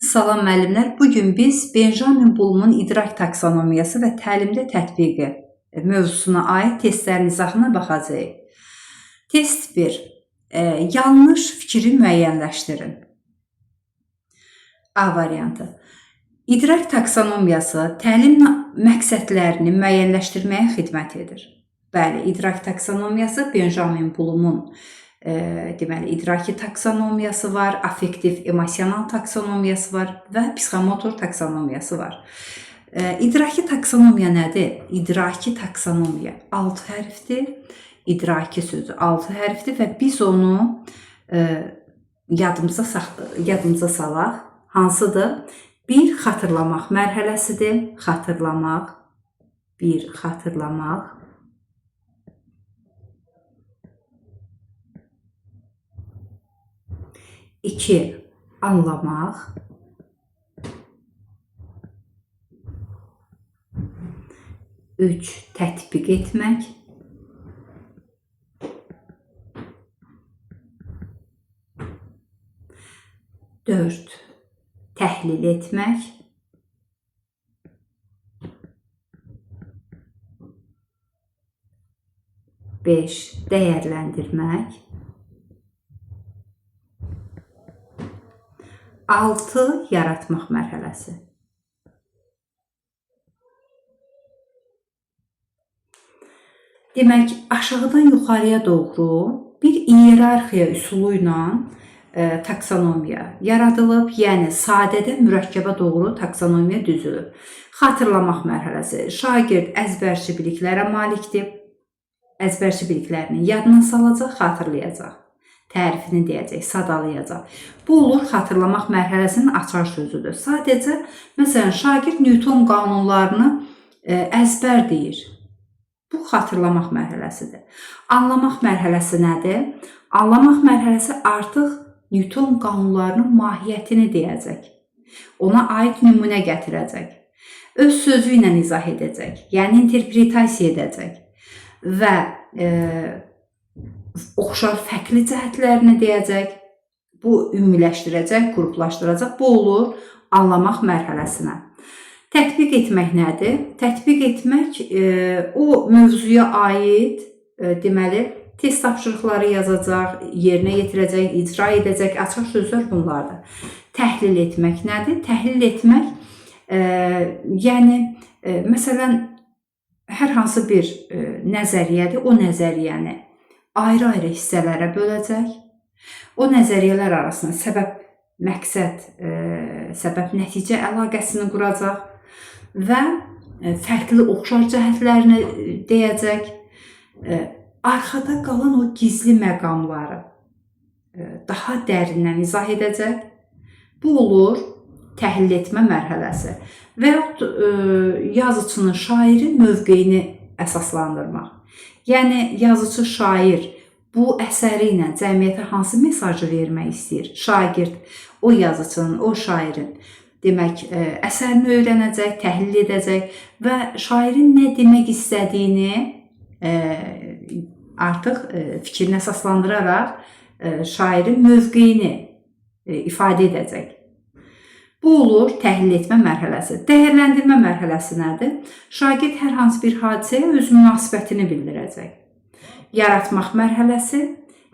Salam müəllimlər. Bugün biz Benjamin Bloom'un idrak taksonomiyası və təlimdə tətbiqi mövzusuna aid testlərin izahına baxacağıq. Test 1. Yanlış fikri müəyyənləşdirin. A variantı. İdrak taksonomiyası təlim məqsədlərini müəyyənləşdirməyə xidmət edir. Bəli, idrak taksonomiyası Benjamin Bloom'un deməli, idraki taksonomiyası var, affektiv emosional taksonomiyası var və psixomotor taksonomiyası var. İdraki taksonomiya nədir? İdraki taksonomiya 6 hərfdir, idraki sözü 6 hərfdir və biz onu yadımıza salaq. Hansıdır? Bir, xatırlamaq mərhələsidir. Xatırlamaq, bir, xatırlamaq. 2. Anlamaq. 3. Tətbiq etmək. 4. Təhlil etmək. 5. Dəyərləndirmək. 6. Yaratmaq mərhələsi. Demək, aşağıdan yuxarıya doğru bir iyerarxiya üsulu ilə taksonomiya yaradılıb, yəni sadədən mürəkkəbə doğru taksonomiya düzülüb. Xatırlamaq mərhələsi. Şagird əzbərçi biliklərə malikdir. Əzbərçi biliklərini yadına salacaq, xatırlayacaq. Tərifini deyəcək, sadalayacaq. Bu olur xatırlamaq mərhələsinin açar sözüdür. Sadəcə, məsələn, şagird Newton qanunlarını əzbər deyir. Bu xatırlamaq mərhələsidir. Anlamaq mərhələsi nədir? Anlamaq mərhələsi artıq Newton qanunlarının mahiyyətini deyəcək. Ona aid nümunə gətirəcək. Öz sözü ilə izah edəcək, yəni interpretasiya edəcək və oxşar fərqli cəhətlərini deyəcək, bu ümumiləşdirəcək, qruplaşdıracaq. Bu olur anlamaq mərhələsinə. Tətbiq etmək nədir? Tətbiq etmək o mövzuya aid, deməli, test tapşırıqları yazacaq, yerinə yetirəcək, icra edəcək, açıq sözlər bunlardır. Təhlil etmək nədir? Təhlil etmək, yəni, məsələn, hər hansı bir nəzəriyyədir, o nəzəriyyəni ayrı-ayrı hissələrə böləcək. O nəzəriyyələr arasında səbəb-nəticə əlaqəsini quracaq və fərqli oxşar cəhətlərini deyəcək. Arxada qalan o gizli məqamları daha dərindən izah edəcək. Bu olur təhlil etmə mərhələsi və yaxud yazıçının, şairin mövqeyini əsaslandırmaq. Yəni, yazıcı şair bu əsəri ilə cəmiyyətə hansı mesajı vermək istəyir? Şagird o yazıcının, o şairin demək, əsərini öyrənəcək, təhlil edəcək və şairin nə demək istədiyini artıq fikrini əsaslandıraraq şairin mövqeyini ifadə edəcək. Bu olur təhlil etmə mərhələsi. Dəyərləndirmə mərhələsi nədir? Şagird hər hansı bir hadisəyə öz münasibətini bildirəcək. Yaratmaq mərhələsi.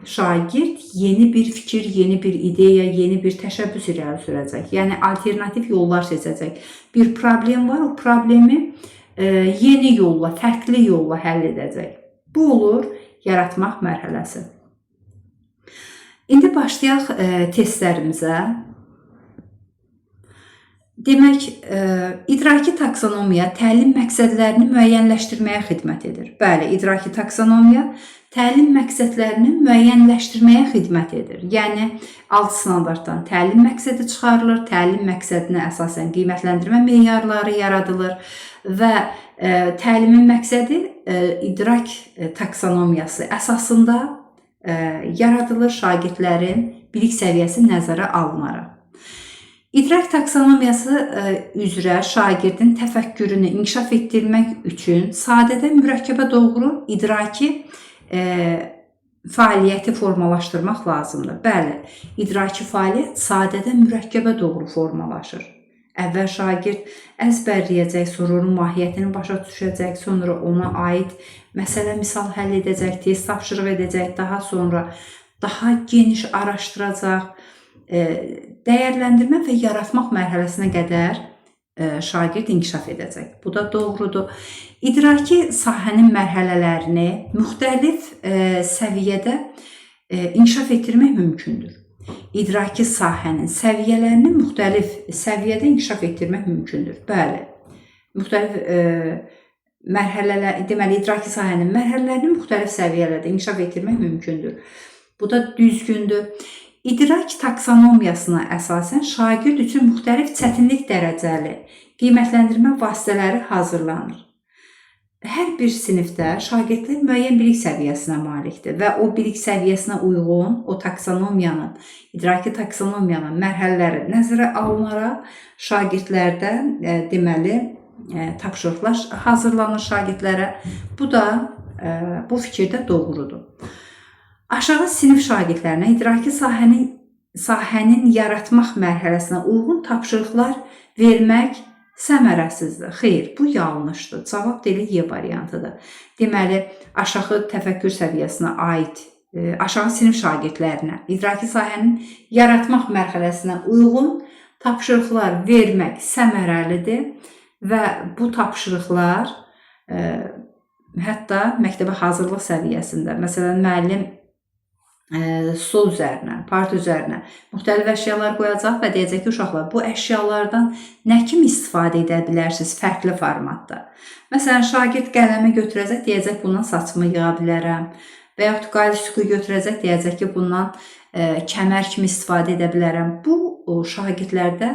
Şagird yeni bir fikir, yeni bir ideya, yeni bir təşəbbüs irəli sürəcək. Yəni, alternativ yollar seçəcək. Bir problem var, o problemi yeni yolla, fərqli yolla həll edəcək. Bu olur yaratmaq mərhələsi. İndi başlayaq testlərimizə. Demək, idraki taksonomiya təlim məqsədlərini müəyyənləşdirməyə xidmət edir. Bəli, idraki taksonomiya təlim məqsədlərini müəyyənləşdirməyə xidmət edir. Yəni, 6 standartdan təlim məqsədi çıxarılır, təlim məqsədinə əsasən qiymətləndirmə meyarları yaradılır və təlimin məqsədi idrak taksonomiyası əsasında yaradılır, şagirdlərin bilik səviyyəsi nəzərə alınaraq. İdrak taksonomiyası üzrə şagirdin təfəkkürünü inkişaf etdirmək üçün sadədən mürəkkəbə doğru idraki fəaliyyəti formalaşdırmaq lazımdır. Bəli, idraki fəaliyyət sadədən mürəkkəbə doğru formalaşır. Əvvəl şagird əzbərləyəcək, sonra onun mahiyyətini başa düşəcək, sonra ona aid məsələ misal həll edəcək, test tapşırıq edəcək, daha sonra daha geniş araşdıracaq, dəyərləndirmə və yaratmaq mərhələsinə qədər şagird inkişaf edəcək. Bu da doğrudur. İdraki sahənin mərhələlərini müxtəlif səviyyədə inkişaf etdirmək mümkündür. İdraki sahənin səviyyələrini müxtəlif səviyyədə inkişaf etdirmək mümkündür. Bəli, müxtəlif mərhələlər, deməli idraki sahənin mərhələlərini müxtəlif səviyyələrdə inkişaf etdirmək mümkündür. Bu da düzgündür. İdrak taksonomiyasına əsasən şagird üçün müxtəlif çətinlik dərəcəli qiymətləndirmə vasitələri hazırlanır. Hər bir sinifdə şagirdlər müəyyən bilik səviyyəsinə malikdir və o bilik səviyyəsinə uyğun o taksonomiyanın, idraki taksonomiyanın mərhələləri nəzərə alınaraq şagirdlərdən deməli tapşırıqlar hazırlanır şagirdlərə. Bu da bu fikir də doğrudur. Aşağı sinif şagirdlərinə idraki sahənin yaratmaq mərhələsinə uyğun tapşırıqlar vermək səmərəsizdir. Xeyr, bu yanlışdır. Cavab dili Y variantıdır. Deməli, aşağı təfəkkür səviyyəsinə aid aşağı sinif şagirdlərinə idraki sahənin yaratmaq mərhələsinə uyğun tapşırıqlar vermək səmərəlidir və bu tapşırıqlar hətta məktəbə hazırlıq səviyyəsində, məsələn, müəllim stol üzərinə, parta üzərinə müxtəlif əşyalar qoyacaq və deyəcək ki, uşaqlar, bu əşyalardan nə kimi istifadə edə bilərsiniz fərqli formatda? Məsələn, şagird qələmi götürəcək, deyəcək, bundan saçımı yığa bilərəm və yaxud qalstuku götürəcək, deyəcək ki, bundan kəmər kimi istifadə edə bilərəm. Bu şagirdlərdə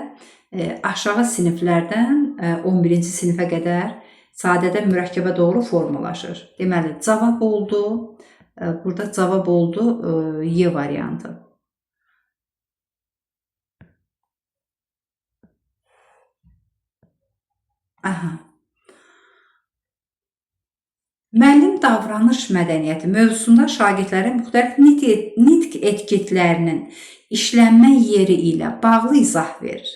aşağı siniflərdən 11-ci sinifə qədər sadədən mürəkkəbə doğru formalaşır. Deməli, cavab oldu. Burada cavab oldu Y variantı. Müəllim davranış mədəniyyəti mövzusunda şagirdlərə müxtəlif nitq etiketlərinin işlənmə yeri ilə bağlı izah verir.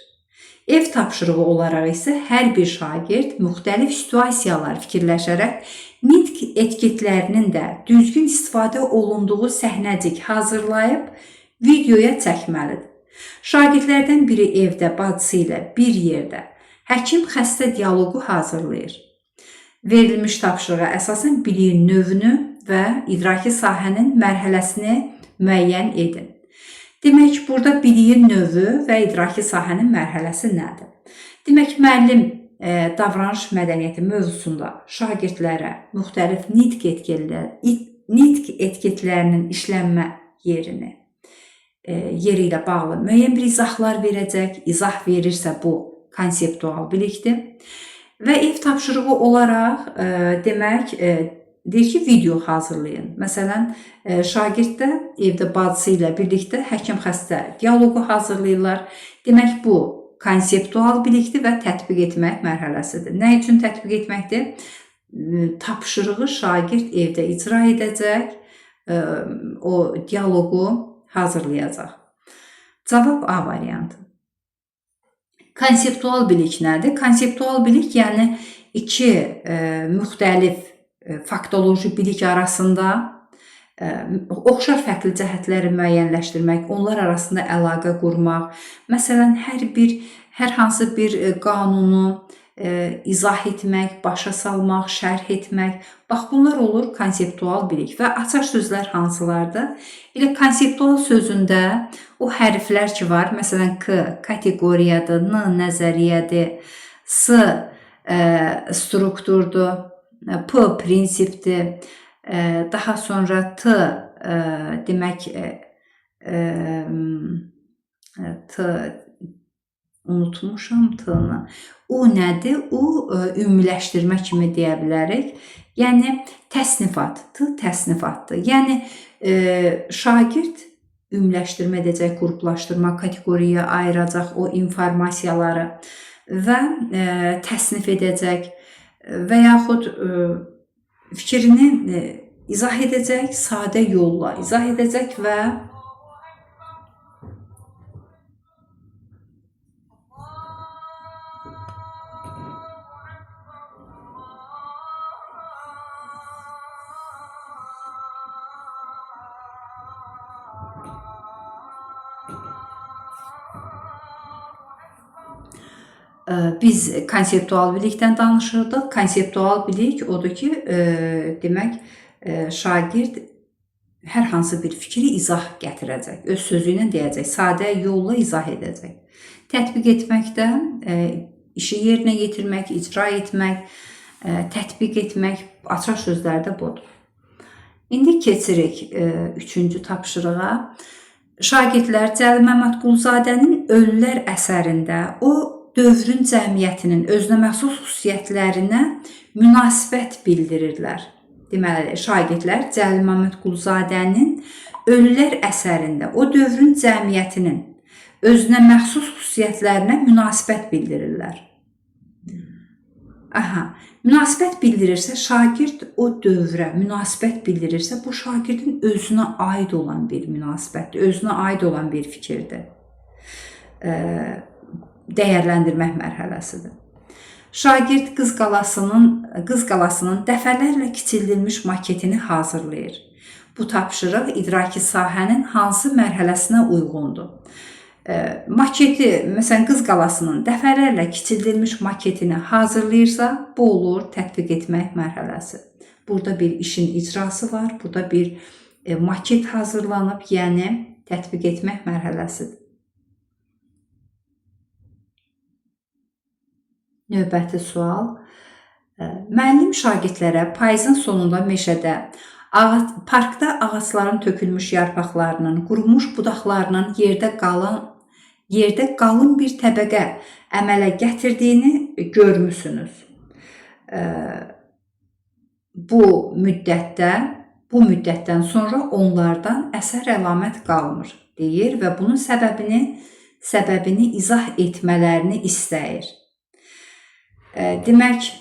Ev tapşırığı olaraq isə hər bir şagird müxtəlif situasiyalar fikirləşərək nitq etiketlərinin də düzgün istifadə olunduğu səhnəcik hazırlayıb videoya çəkməlidir. Şagirdlərdən biri evdə bacısı ilə bir yerdə həkim-xəstə dialoqu hazırlayır. Verilmiş tapşırığa əsasən biliyin növünü və idraki sahənin mərhələsini müəyyən edin. Demək, burada biliyin növü və idraki sahənin mərhələsi nədir? Demək, müəllim davranış mədəniyyəti mövzusunda şagirdlərə müxtəlif nitq etiketlərinin işlənmə yeri ilə bağlı müəyyən bir izahlar verəcək. İzah verirsə bu konseptual bilikdir. Və ev tapşırığı olaraq demək, deyir ki, video hazırlayın. Məsələn, şagirddə evdə bacısı ilə birlikdə həkim-xəstə dialoqu hazırlayırlar. Demək, bu konseptual bilikdir və tətbiq etmək mərhələsidir. Nə üçün tətbiq etməkdir? Tapşırığı şagird evdə icra edəcək, o dialoqu hazırlayacaq. Cavab A variantı. Konseptual bilik nədir? Konseptual bilik, yəni iki müxtəlif faktoloji bilik arasında oxşar fərqli cəhətləri müəyyənləşdirmək, onlar arasında əlaqə qurmaq, məsələn, hər hansı bir qanunu izah etmək, başa salmaq, şərh etmək, bax, bunlar olur konseptual bilik. Və açar sözlər hansılardır? Elə konseptual sözündə o hərflər ki var, məsələn, K kateqoriyadır, N nəzəriyyədir, S strukturdur, P prinsipdir, daha sonra T demək T unutmuşam T-nı. U nədir? U ümumiləşdirmə kimi deyə bilərik. Yəni təsnifat, T təsnifatdır. Yəni şagird ümumiləşdirmə edəcək, qruplaşdırma, kateqoriyaya ayıracaq o informasiyaları və təsnif edəcək və yaxud fikrini izah edəcək, sadə yolla izah edəcək və biz konseptual bilikdən danışırdıq. Konseptual bilik odur ki, demək, şagird hər hansı bir fikri izah gətirəcək, öz sözü ilə deyəcək, sadə yolla izah edəcək. Tətbiq etməkdə işi yerinə yetirmək, icra etmək, tətbiq etmək, açar sözlərdə budur. İndi keçirik 3-cü tapşırığa. Şagirdlər Cəlil Məmmədquluzadənin Ölülər əsərində o dövrün cəmiyyətinin özünəməxsus xüsusiyyətlərinə münasibət bildirirlər. Deməli, şagirdlər Cəlil Məmmədquluzadənin Ölülər əsərində o dövrün cəmiyyətinin özünəməxsus xüsusiyyətlərinə münasibət bildirirlər. Münasibət bildirirsə, şagird o dövrə münasibət bildirirsə, bu şagirdin özünə aid olan bir münasibətdir, özünə aid olan bir fikirdir. Dəyərləndirmək mərhələsidir. Şagird Qız Qalasının dəfələrlə kiçildilmiş maketini hazırlayır. Bu tapşırıq idraki sahənin hansı mərhələsinə uyğundur? Maketi, məsələn, Qız Qalasının dəfələrlə kiçildilmiş maketini hazırlayırsa, bu olur tətbiq etmək mərhələsi. Burada bir işin icrası var, burada bir maket hazırlanıb, yəni tətbiq etmək mərhələsidir. Növbəti sual. Müəllim şagirdlərə payızın sonunda meşədə, parkda ağacların tökülmüş yarpaqlarının, qurumuş budaqlarının yerdə qalın bir təbəqə əmələ gətirdiyini görmüsünüz. Bu müddətdən sonra onlardan əsər əlamət qalmır, deyir və bunun səbəbini izah etmələrini istəyir. Demək,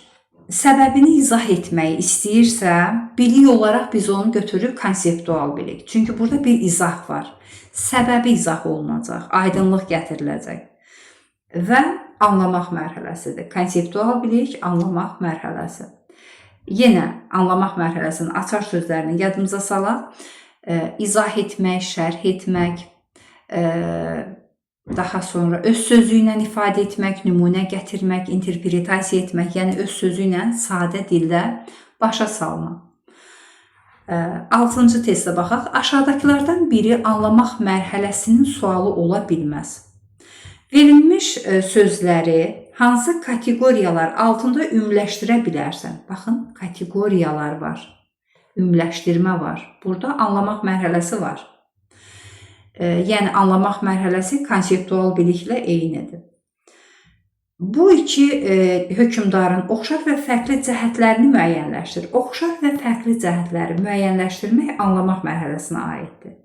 səbəbini izah etməyi istəyirsə, bilik olaraq biz onu götürürük konseptual bilik. Çünki burada bir izah var. Səbəbi izah olunacaq, aydınlıq gətiriləcək və anlamaq mərhələsidir. Konseptual bilik, anlamaq mərhələsi. Yenə anlamaq mərhələsinin açar sözlərini yadımıza salaq. İzah etmək, şərh etmək, daha sonra öz sözü ilə ifadə etmək, nümunə gətirmək, interpretasiya etmək, yəni öz sözü ilə sadə dildə başa salmaq. 6-cı testə baxaq. Aşağıdakılardan biri anlamaq mərhələsinin sualı ola bilməz. Verilmiş sözləri hansı kateqoriyalar altında ümumiləşdirə bilərsən? Baxın, kateqoriyalar var, ümumiləşdirmə var. Burada anlamaq mərhələsi var. Yəni, anlamaq mərhələsi konseptual biliklə eynidir. Bu iki hökmdarın oxşar və fərqli cəhətlərini müəyyənləşdirir. Oxşar və fərqli cəhətləri müəyyənləşdirmək anlamaq mərhələsinə aiddir.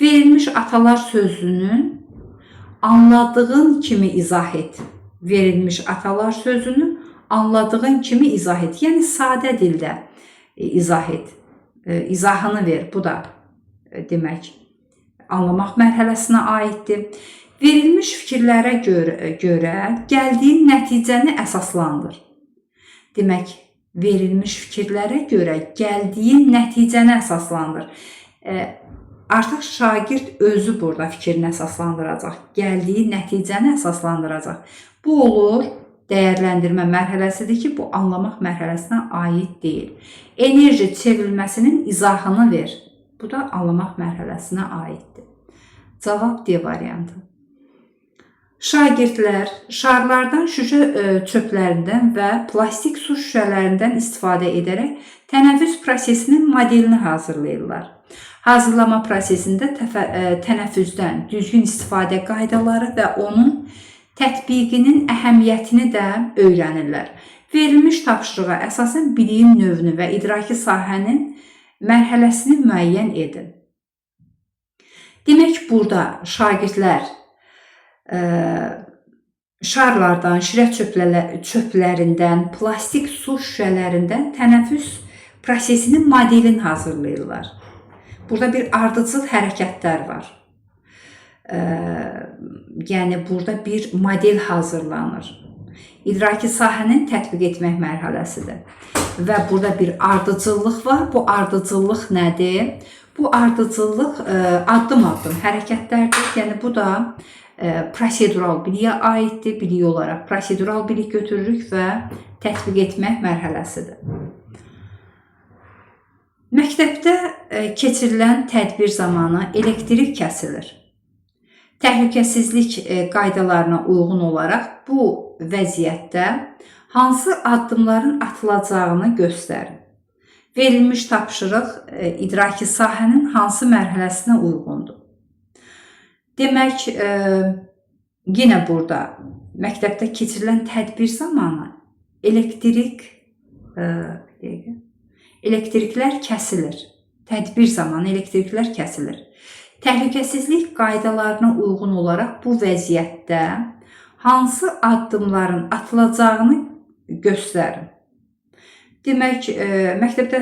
Verilmiş atalar sözünün anladığın kimi izah et. Verilmiş atalar sözünü anladığın kimi izah et. Yəni, sadə dildə izah et. İzahını ver. Bu da demək, anlamaq mərhələsinə aiddir. Verilmiş fikirlərə görə gəldiyin nəticəni əsaslandır. Demək, verilmiş fikirlərə görə gəldiyin nəticəni əsaslandır. Artıq şagird özü burada fikrini əsaslandıracaq, gəldiyi nəticəni əsaslandıracaq. Bu olur dəyərləndirmə mərhələsidir ki, bu anlamaq mərhələsinə aid deyil. Enerji çevrilməsinin izahını ver. Bu da anlamaq mərhələsinə aiddir. Cavab D variantı. Şagirdlər şarlardan, şüşə çöplərindən və plastik su şüşələrindən istifadə edərək tənəffüs prosesinin modelini hazırlayırlar. Hazırlama prosesində tənəffüsdən düzgün istifadə qaydaları və onun tətbiqinin əhəmiyyətini də öyrənirlər. Verilmiş tapşırığa əsasən biliyin növünü və idraki sahənin mərhələsini müəyyən edin. Demək, burada şagirdlər şarlardan, şirə çöplərindən, plastik su şüşələrindən tənəffüs prosesinin modelini hazırlayırlar. Burada bir ardıcıl hərəkətlər var. Yəni burada bir model hazırlanır. İdraki sahənin tətbiq etmək mərhələsidir. Və burada bir ardıcıllıq var. Bu ardıcıllıq nədir? Bu ardıcıllıq addım-addım hərəkətlərdir. Yəni bu da prosedural biliyə aiddir. Bilik olaraq prosedural bilik götürürük və tətbiq etmək mərhələsidir. Məktəbdə keçirilən tədbir zamanı elektrik kəsilir. Təhlükəsizlik qaydalarına uyğun olaraq bu vəziyyətdə hansı addımların atılacağını göstərin. Verilmiş tapşırıq idraki sahənin hansı mərhələsinə uyğundur? Demək, yenə burada məktəbdə keçirilən tədbir zamanı elektriklər kəsilir. Tədbir zamanı elektriklər kəsilir. Təhlükəsizlik qaydalarına uyğun olaraq bu vəziyyətdə hansı addımların atılacağını göstərin. Demək, məktəbdə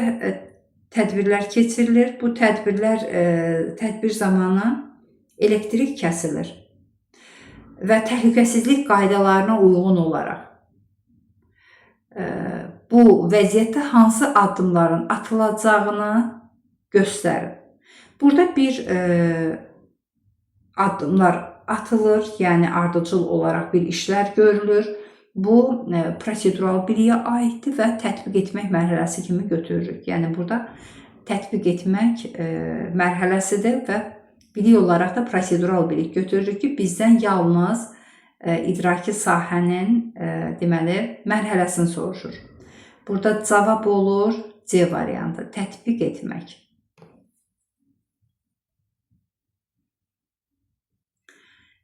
tədbirlər keçirilir. Bu tədbir zamanı elektrik kəsilir və təhlükəsizlik qaydalarına uyğun olaraq bu vəziyyətdə hansı addımların atılacağını göstərin. Burada bir addımlar atılır, yəni ardıcıl olaraq bir işlər görülür. Bu prosedural biliyə aiddir və tətbiq etmək mərhələsi kimi götürürük. Yəni burada tətbiq etmək mərhələsidir və bilik olaraq da prosedural bilik götürürük ki, bizdən yalnız idraki sahənin deməli mərhələsini soruşur. Burada cavab olur C variantı, tətbiq etmək.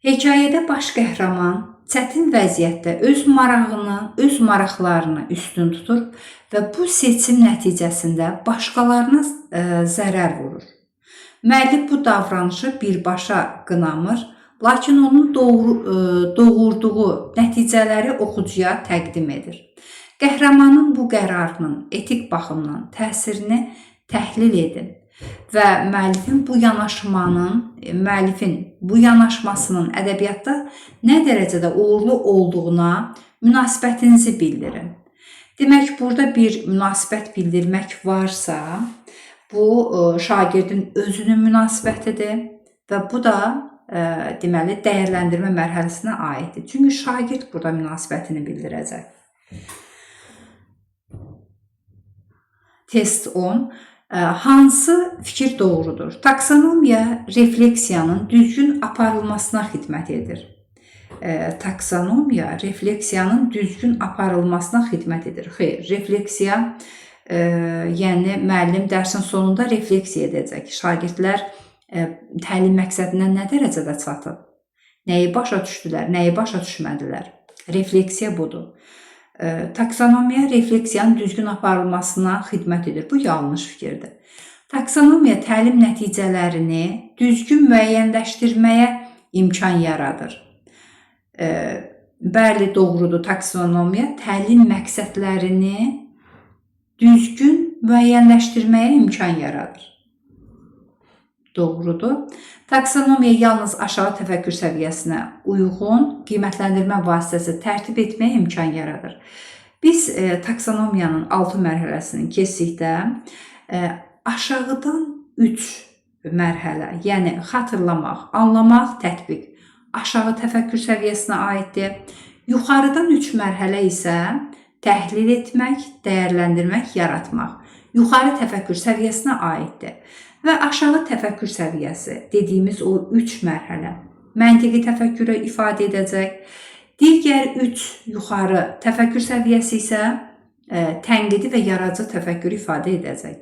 Hekayədə baş qəhrəman çətin vəziyyətdə öz marağını, öz maraqlarını üstün tutur və bu seçim nəticəsində başqalarına zərər vurur. Müəllif bu davranışı birbaşa qınamır, lakin onun doğurduğu nəticələri oxucuya təqdim edir. Qəhrəmanın bu qərarının etik baxımdan təsirini təhlil edin və müəllifin bu yanaşmasının ədəbiyyatda nə dərəcədə uğurlu olduğuna münasibətinizi bildirin. Demək, burada bir münasibət bildirmək varsa, bu şagirdin özünün münasibətidir və bu da deməli dəyərləndirmə mərhələsinə aiddir. Çünki şagird burada münasibətini bildirəcək. Test 10. Hansı fikir doğrudur? Taksonomiya refleksiyanın düzgün aparılmasına xidmət edir. Taksonomiya refleksiyanın düzgün aparılmasına xidmət edir. Xeyr, refleksiya, yəni müəllim dərsin sonunda refleksiya edəcək. Şagirdlər təlim məqsədinə nə dərəcədə çatıb? Nəyi başa düşdülər, nəyi başa düşmədilər? Refleksiya budur. Taksonomiya refleksiyanın düzgün aparılmasına xidmət edir. Bu yanlış fikirdir. Taksonomiya təlim nəticələrini düzgün müəyyənləşdirməyə imkan yaradır. Bəli, doğrudur. Taksonomiya təlim məqsədlərini düzgün müəyyənləşdirməyə imkan yaradır. Doğrudur. Taksonomiya yalnız aşağı təfəkkür səviyyəsinə uyğun qiymətləndirmə vasitəsi tərtib etməyə imkan yaradır. Biz taksonomiyanın 6 mərhələsini keçdikdə aşağıdan 3 mərhələ, yəni xatırlamaq, anlamaq, tətbiq aşağı təfəkkür səviyyəsinə aiddir. Yuxarıdan 3 mərhələ isə təhlil etmək, dəyərləndirmək, yaratmaq yuxarı təfəkkür səviyyəsinə aiddir. Və aşağı təfəkkür səviyyəsi dediyimiz o 3 mərhələ məntiqi təfəkkürü ifadə edəcək. Digər 3 yuxarı təfəkkür səviyyəsi isə tənqidi və yaradıcı təfəkkürü ifadə edəcək.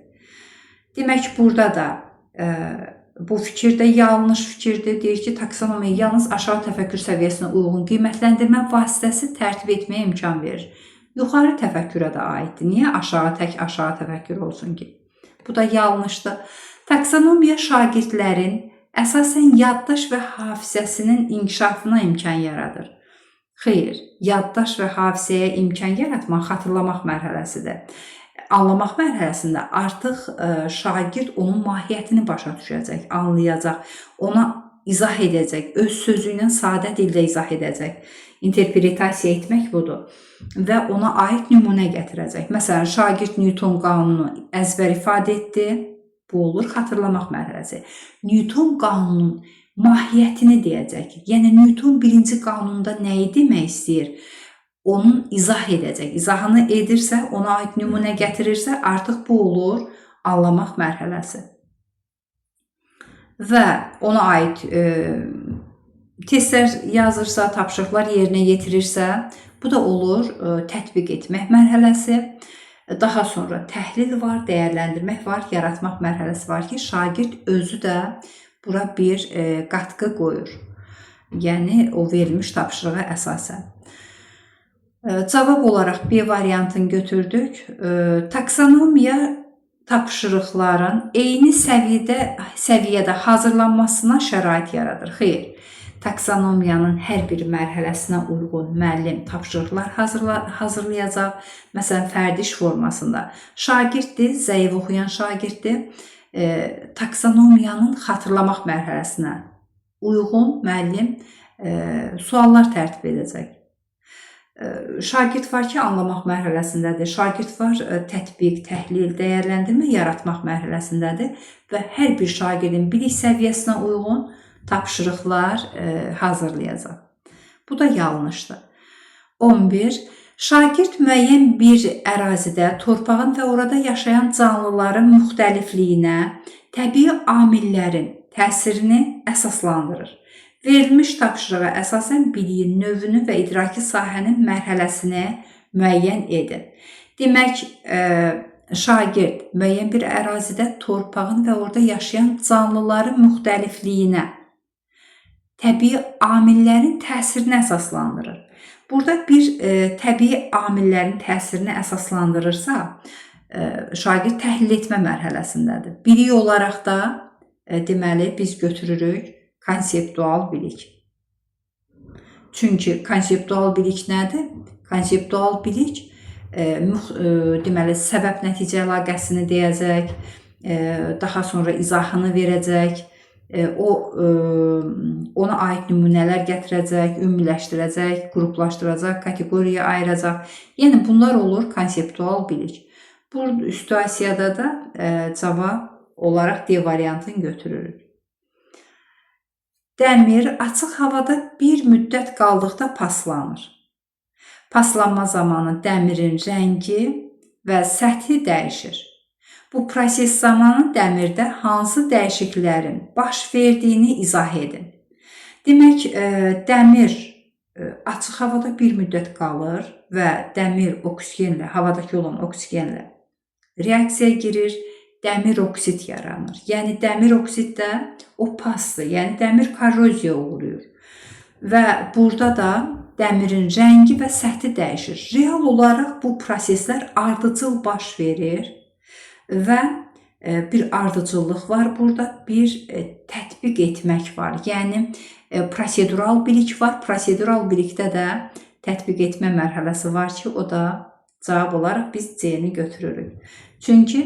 Demək, burada da bu fikir də yanlış fikirdir. Deyir ki, taksonomiya yalnız aşağı təfəkkür səviyyəsinə uyğun qiymətləndirmə vasitəsi tərtib etməyə imkan verir. Yuxarı təfəkkürə də aiddir. Niyə tək aşağı təfəkkür olsun ki? Bu da yanlışdır. Taksonomiya şagirdlərin əsasən yaddaş və hafizəsinin inkişafına imkan yaradır. Xeyr, yaddaş və hafizəyə imkan yaratmaq xatırlamaq mərhələsidir. anlamaq mərhələsində artıq şagird onun mahiyyətini başa düşəcək, anlayacaq, ona izah edəcək, öz sözü ilə sadə dildə izah edəcək. İnterpretasiya etmək budur və ona aid nümunə gətirəcək. Məsələn, şagird Newton qanununu əzbər ifadə etdi. Bu olur xatırlamaq mərhələsi. Newton qanununun mahiyyətini deyəcək. Yəni Newton birinci qanunda nəyi demək istəyir? Onun izah edəcək. İzahını edirsə, ona aid nümunə gətirirsə, artıq bu olur anlamaq mərhələsi. Və ona aid testlər yazırsa, tapşırıqlar yerinə yetirirsə, bu da olur tətbiq etmək mərhələsi. Daha sonra təhlil var, dəyərləndirmək var, yaratmaq mərhələsi var ki, şagird özü də bura bir qatqı qoyur. Yəni o verilmiş tapşırığa əsasən. Cavab olaraq B variantını götürdük. Taksonomiya tapşırıqların eyni səviyyədə hazırlanmasına şərait yaradır. Xeyr, taksonomiyanın hər bir mərhələsinə uyğun müəllim tapşırıqlar hazırlayacaq. Məsələn, fərdi iş formasında. Şagirddir, zəif oxuyan şagirddir. Taksonomiyanın xatırlamaq mərhələsinə uyğun müəllim suallar tərtib edəcək. Şagird var ki, anlamaq mərhələsindədir. Şagird var tətbiq, təhlil, dəyərləndirmə, yaratmaq mərhələsindədir və hər bir şagirdin bilik səviyyəsinə uyğun tapşırıqlar hazırlayacaq. Bu da yanlışdır. 11. Şagird müəyyən bir ərazidə torpağın və orada yaşayan canlıların müxtəlifliyinə, təbii amillərin təsirini əsaslandırır. Verilmiş tapşırığa əsasən biliyin növünü və idraki sahənin mərhələsini müəyyən edin. Demək, şagird müəyyən bir ərazidə torpağın və orada yaşayan canlıların müxtəlifliyinə, təbii amillərin təsirini əsaslandırır. Burada bir təbii amillərin təsirini əsaslandırırsa, şagird təhlil etmə mərhələsindədir. Bilik olaraq da deməli biz götürürük konseptual bilik. Çünki konseptual bilik nədir? Konseptual bilik deməli səbəb-nəticə əlaqəsini deyəcək, daha sonra izahını verəcək, ona aid nümunələr gətirəcək, ümumiləşdirəcək, qruplaşdıracaq, kateqoriyaya ayıracaq. Yəni bunlar olur konseptual bilik. Bu situasiyada da cavab olaraq D variantını götürürük. Dəmir açıq havada bir müddət qaldıqda paslanır. Paslanma zamanı dəmirin rəngi və səthi dəyişir. Bu proses zamanı dəmirdə hansı dəyişikliklərin baş verdiyini izah edin. Demək, dəmir açıq havada bir müddət qalır və dəmir oksigenlə, havadakı olan oksigenlə reaksiyaya girir. Dəmir oksid yaranır. Yəni dəmir oksiddə o pasdır. Yəni dəmir korroziyaya uğrayır. Və burada da dəmirin rəngi və səthi dəyişir. Real olaraq bu proseslər ardıcıl baş verir və bir ardıcıllıq var burada, bir tətbiq etmək var. Yəni prosedural bilik var. Prosedural bilikdə də tətbiq etmə mərhələsi var ki, o da cavab olaraq biz C-ni götürürük. Çünki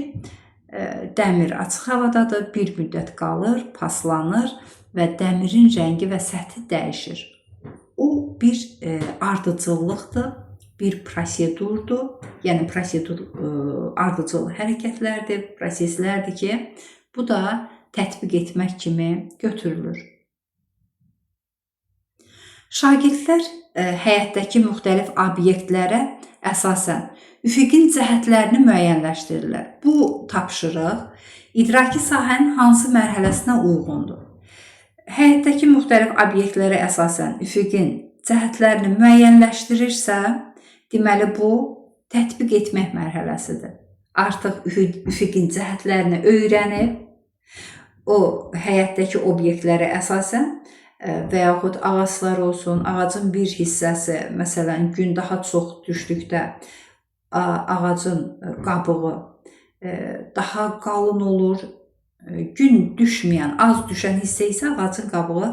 dəmir açıq havadadır, bir müddət qalır, paslanır və dəmirin rəngi və səthi dəyişir. O bir ardıcıllıqdır, bir prosedurdur. Yəni prosedur ardıcıl hərəkətlərdir, proseslərdir ki, bu da tətbiq etmək kimi götürülür. Şagirdlər həyatdakı müxtəlif obyektlərə əsasən üfüqin cəhətlərini müəyyənləşdirirlər. Bu tapşırıq idraki sahənin hansı mərhələsinə uyğundur? Həyatdakı müxtəlif obyektlərə əsasən üfüqin cəhətlərini müəyyənləşdirirsə, deməli bu tətbiq etmək mərhələsidir. Artıq üfüqin cəhətlərini öyrənib, o həyatdakı obyektlərə əsasən və yaxud ağaclar olsun, ağacın bir hissəsi, məsələn, gün daha çox düşdükdə ağacın qabığı daha qalın olur. Gün düşməyən, az düşən hissə isə ağacın qabığı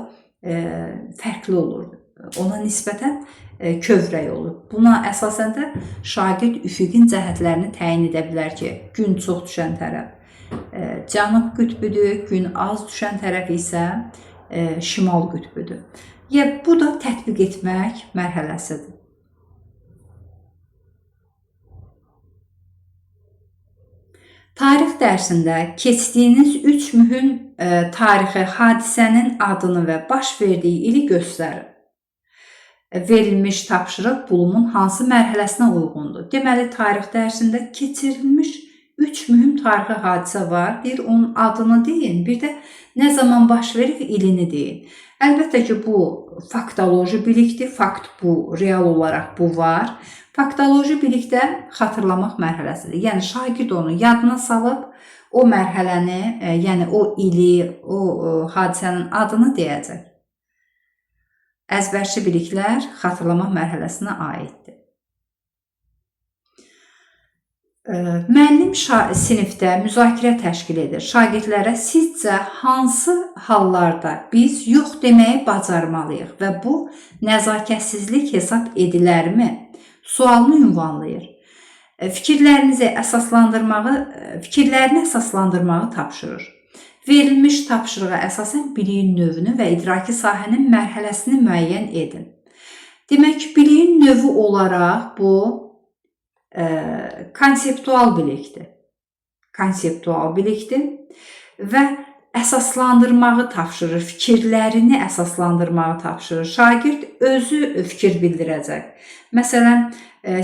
fərqli olur. Ona nisbətən kövrə yolu. Buna əsasən də şagird üfüqün cəhətlərini təyin edə bilər ki, gün çox düşən tərəf cənub qütbüdür, gün az düşən tərəf isə şimal qütbüdür. Bu da tətbiq etmək mərhələsidir. Tarix dərsində keçdiyiniz 3 mühüm tarixi hadisənin adını və baş verdiyi ili göstərin. Verilmiş tapşırıq Bloom'un hansı mərhələsinə uyğundur? Deməli, tarix dərsində keçirilmiş 3 mühüm tarixi hadisə var. Bir, onun adını deyin, bir də nə zaman baş verib, ilini deyin. Əlbəttə ki, bu faktoloji bilikdir. Fakt bu, real olaraq bu var. Faktoloji bilikdə xatırlamaq mərhələsidir. Yəni, şagird onu yadına salıb, o mərhələni, yəni o ili, o hadisənin adını deyəcək. Əzbərçi biliklər xatırlamaq mərhələsinə aiddir. Müəllim sinifdə müzakirə təşkil edir. Şagirdlərə sizcə hansı hallarda biz yox deməyi bacarmalıyıq və bu nəzakətsizlik hesab edilərmi? Sualını ünvanlayır. Fikirlərini əsaslandırmağı tapşırır. Verilmiş tapşırığa əsasən biliyin növünü və idraki sahənin mərhələsini müəyyən edin. Demək, biliyin növü olaraq bu konseptual bilikdir. Konseptual bilikdir və əsaslandırmağı tapşırır, fikirlərini əsaslandırmağı tapşırır. Şagird özü fikir bildirəcək. Məsələn,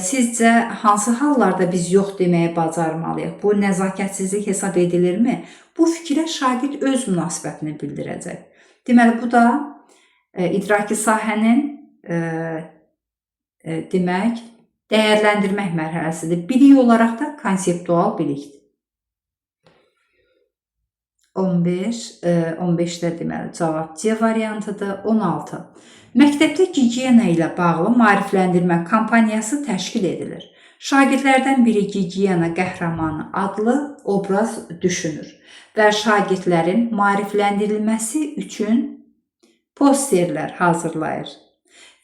sizcə hansı hallarda biz yox deməyi bacarmalıyıq? Bu nəzakətsizlik hesab edilirmi? Bu fikrə şagird öz münasibətini bildirəcək. Deməli, bu da idraki sahənin demək, dəyərləndirmək mərhələsidir. Bilik olaraq da konseptual bilikdir. 15-də deməli, cavab C variantıdır. 16. Məktəbdə gigiyena ilə bağlı maarifləndirmə kampaniyası təşkil edilir. Şagirdlərdən biri gigiyena qəhrəmanı adlı obraz düşünür və şagirdlərin maarifləndirilməsi üçün posterlər hazırlayır.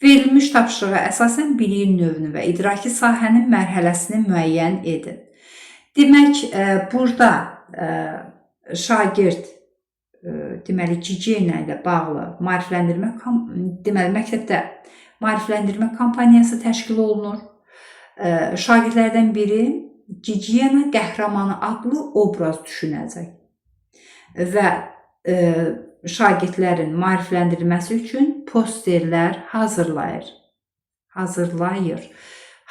Verilmiş tapşırığa əsasən biliyin növünü və idraki sahənin mərhələsini müəyyən edin. Demək, burada şagird deməli gigiyena ilə bağlı məktəbdə maarifləndirmə kampaniyası təşkil olunur. Şagirdlərdən biri gigiyena qəhrəmanı adlı obraz düşünəcək və şagirdlərin maarifləndirilməsi üçün posterlər hazırlayır.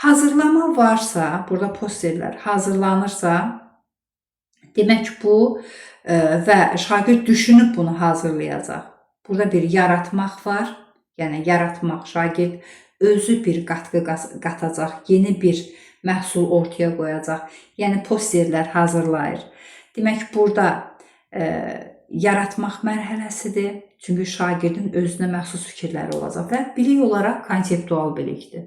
Hazırlama varsa, burada posterlər hazırlanırsa, demək bu və şagird düşünüb bunu hazırlayacaq. Burada bir yaratmaq var, yəni yaratmaq, şagird özü bir qatqı qatacaq, yeni bir məhsul ortaya qoyacaq, yəni posterlər hazırlayır. Demək, burada yaratmaq mərhələsidir, çünki şagirdin özünə məxsus fikirləri olacaq və bilik olaraq konseptual bilikdir.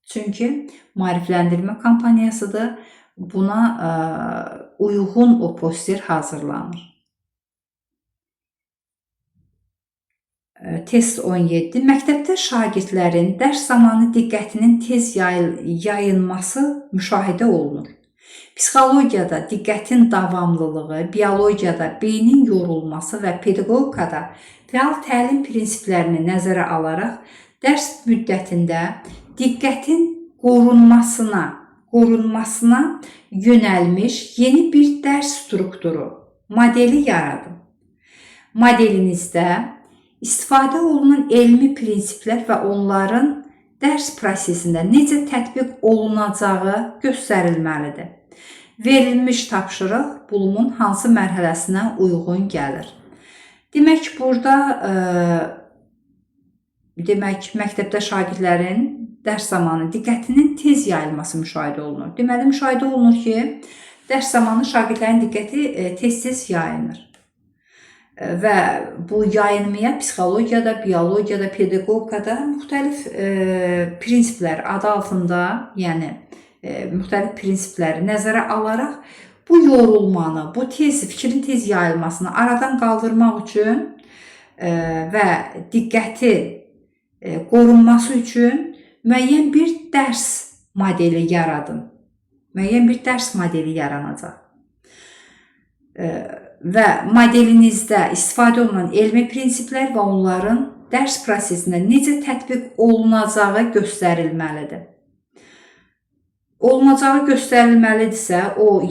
Çünki maarifləndirmə kampaniyasıdır, buna uyğun o poster hazırlanır. Test 17. Məktəbdə şagirdlərin dərs zamanı diqqətinin tez yayınması müşahidə olunur. Psixologiyada diqqətin davamlılığı, biologiyada beynin yorulması və pedaqogikada fəal təlim prinsiplərini nəzərə alaraq dərs müddətində diqqətin qorunmasına yönəlmiş yeni bir dərs strukturu, modeli yaradın. Modelinizdə istifadə olunan elmi prinsiplər və onların dərs prosesində necə tətbiq olunacağı göstərilməlidir. Verilmiş tapşırıq Bloom'un hansı mərhələsinə uyğun gəlir? Demək, burada məktəbdə şagirdlərin dərs zamanı diqqətinin tez yayılması müşahidə olunur. Deməli, müşahidə olunur ki, dərs zamanı şagirdlərin diqqəti tez-tez yayınır. Və bu yayınmaya psixologiyada, biologiyada, pedaqogikada müxtəlif prinsiplər adı altında, yəni müxtəlif prinsipləri nəzərə alaraq bu yorulmanı, bu fikrin tez yayılmasını aradan qaldırmaq üçün və diqqəti qorunması üçün müəyyən bir dərs modeli yaradın. Müəyyən bir dərs modeli yaranacaq. Və modelinizdə istifadə olunan elmi prinsiplər və onların dərs prosesində necə tətbiq olunacağı göstərilməlidir. Olunacağı göstərilməlidirsə, o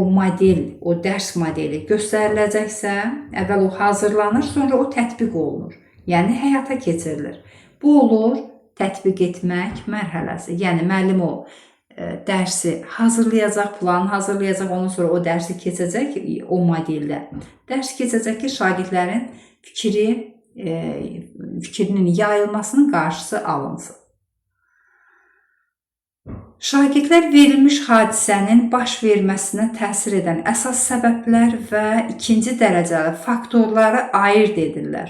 model, o dərs modeli göstəriləcəksə, əvvəl o hazırlanır, sonra o tətbiq olunur. Yəni həyata keçirilir. Bu olur tətbiq etmək mərhələsi. Yəni müəllim o dərsi hazırlayacaq, planı hazırlayacaq, ondan sonra o dərsi keçəcək o modeldə. Dərs keçəcək ki, şagirdlərin fikrinin yayılmasının qarşısı alınsın. Şagirdlər verilmiş hadisənin baş verməsinə təsir edən əsas səbəblər və ikinci dərəcəli faktorları ayırd edirlər.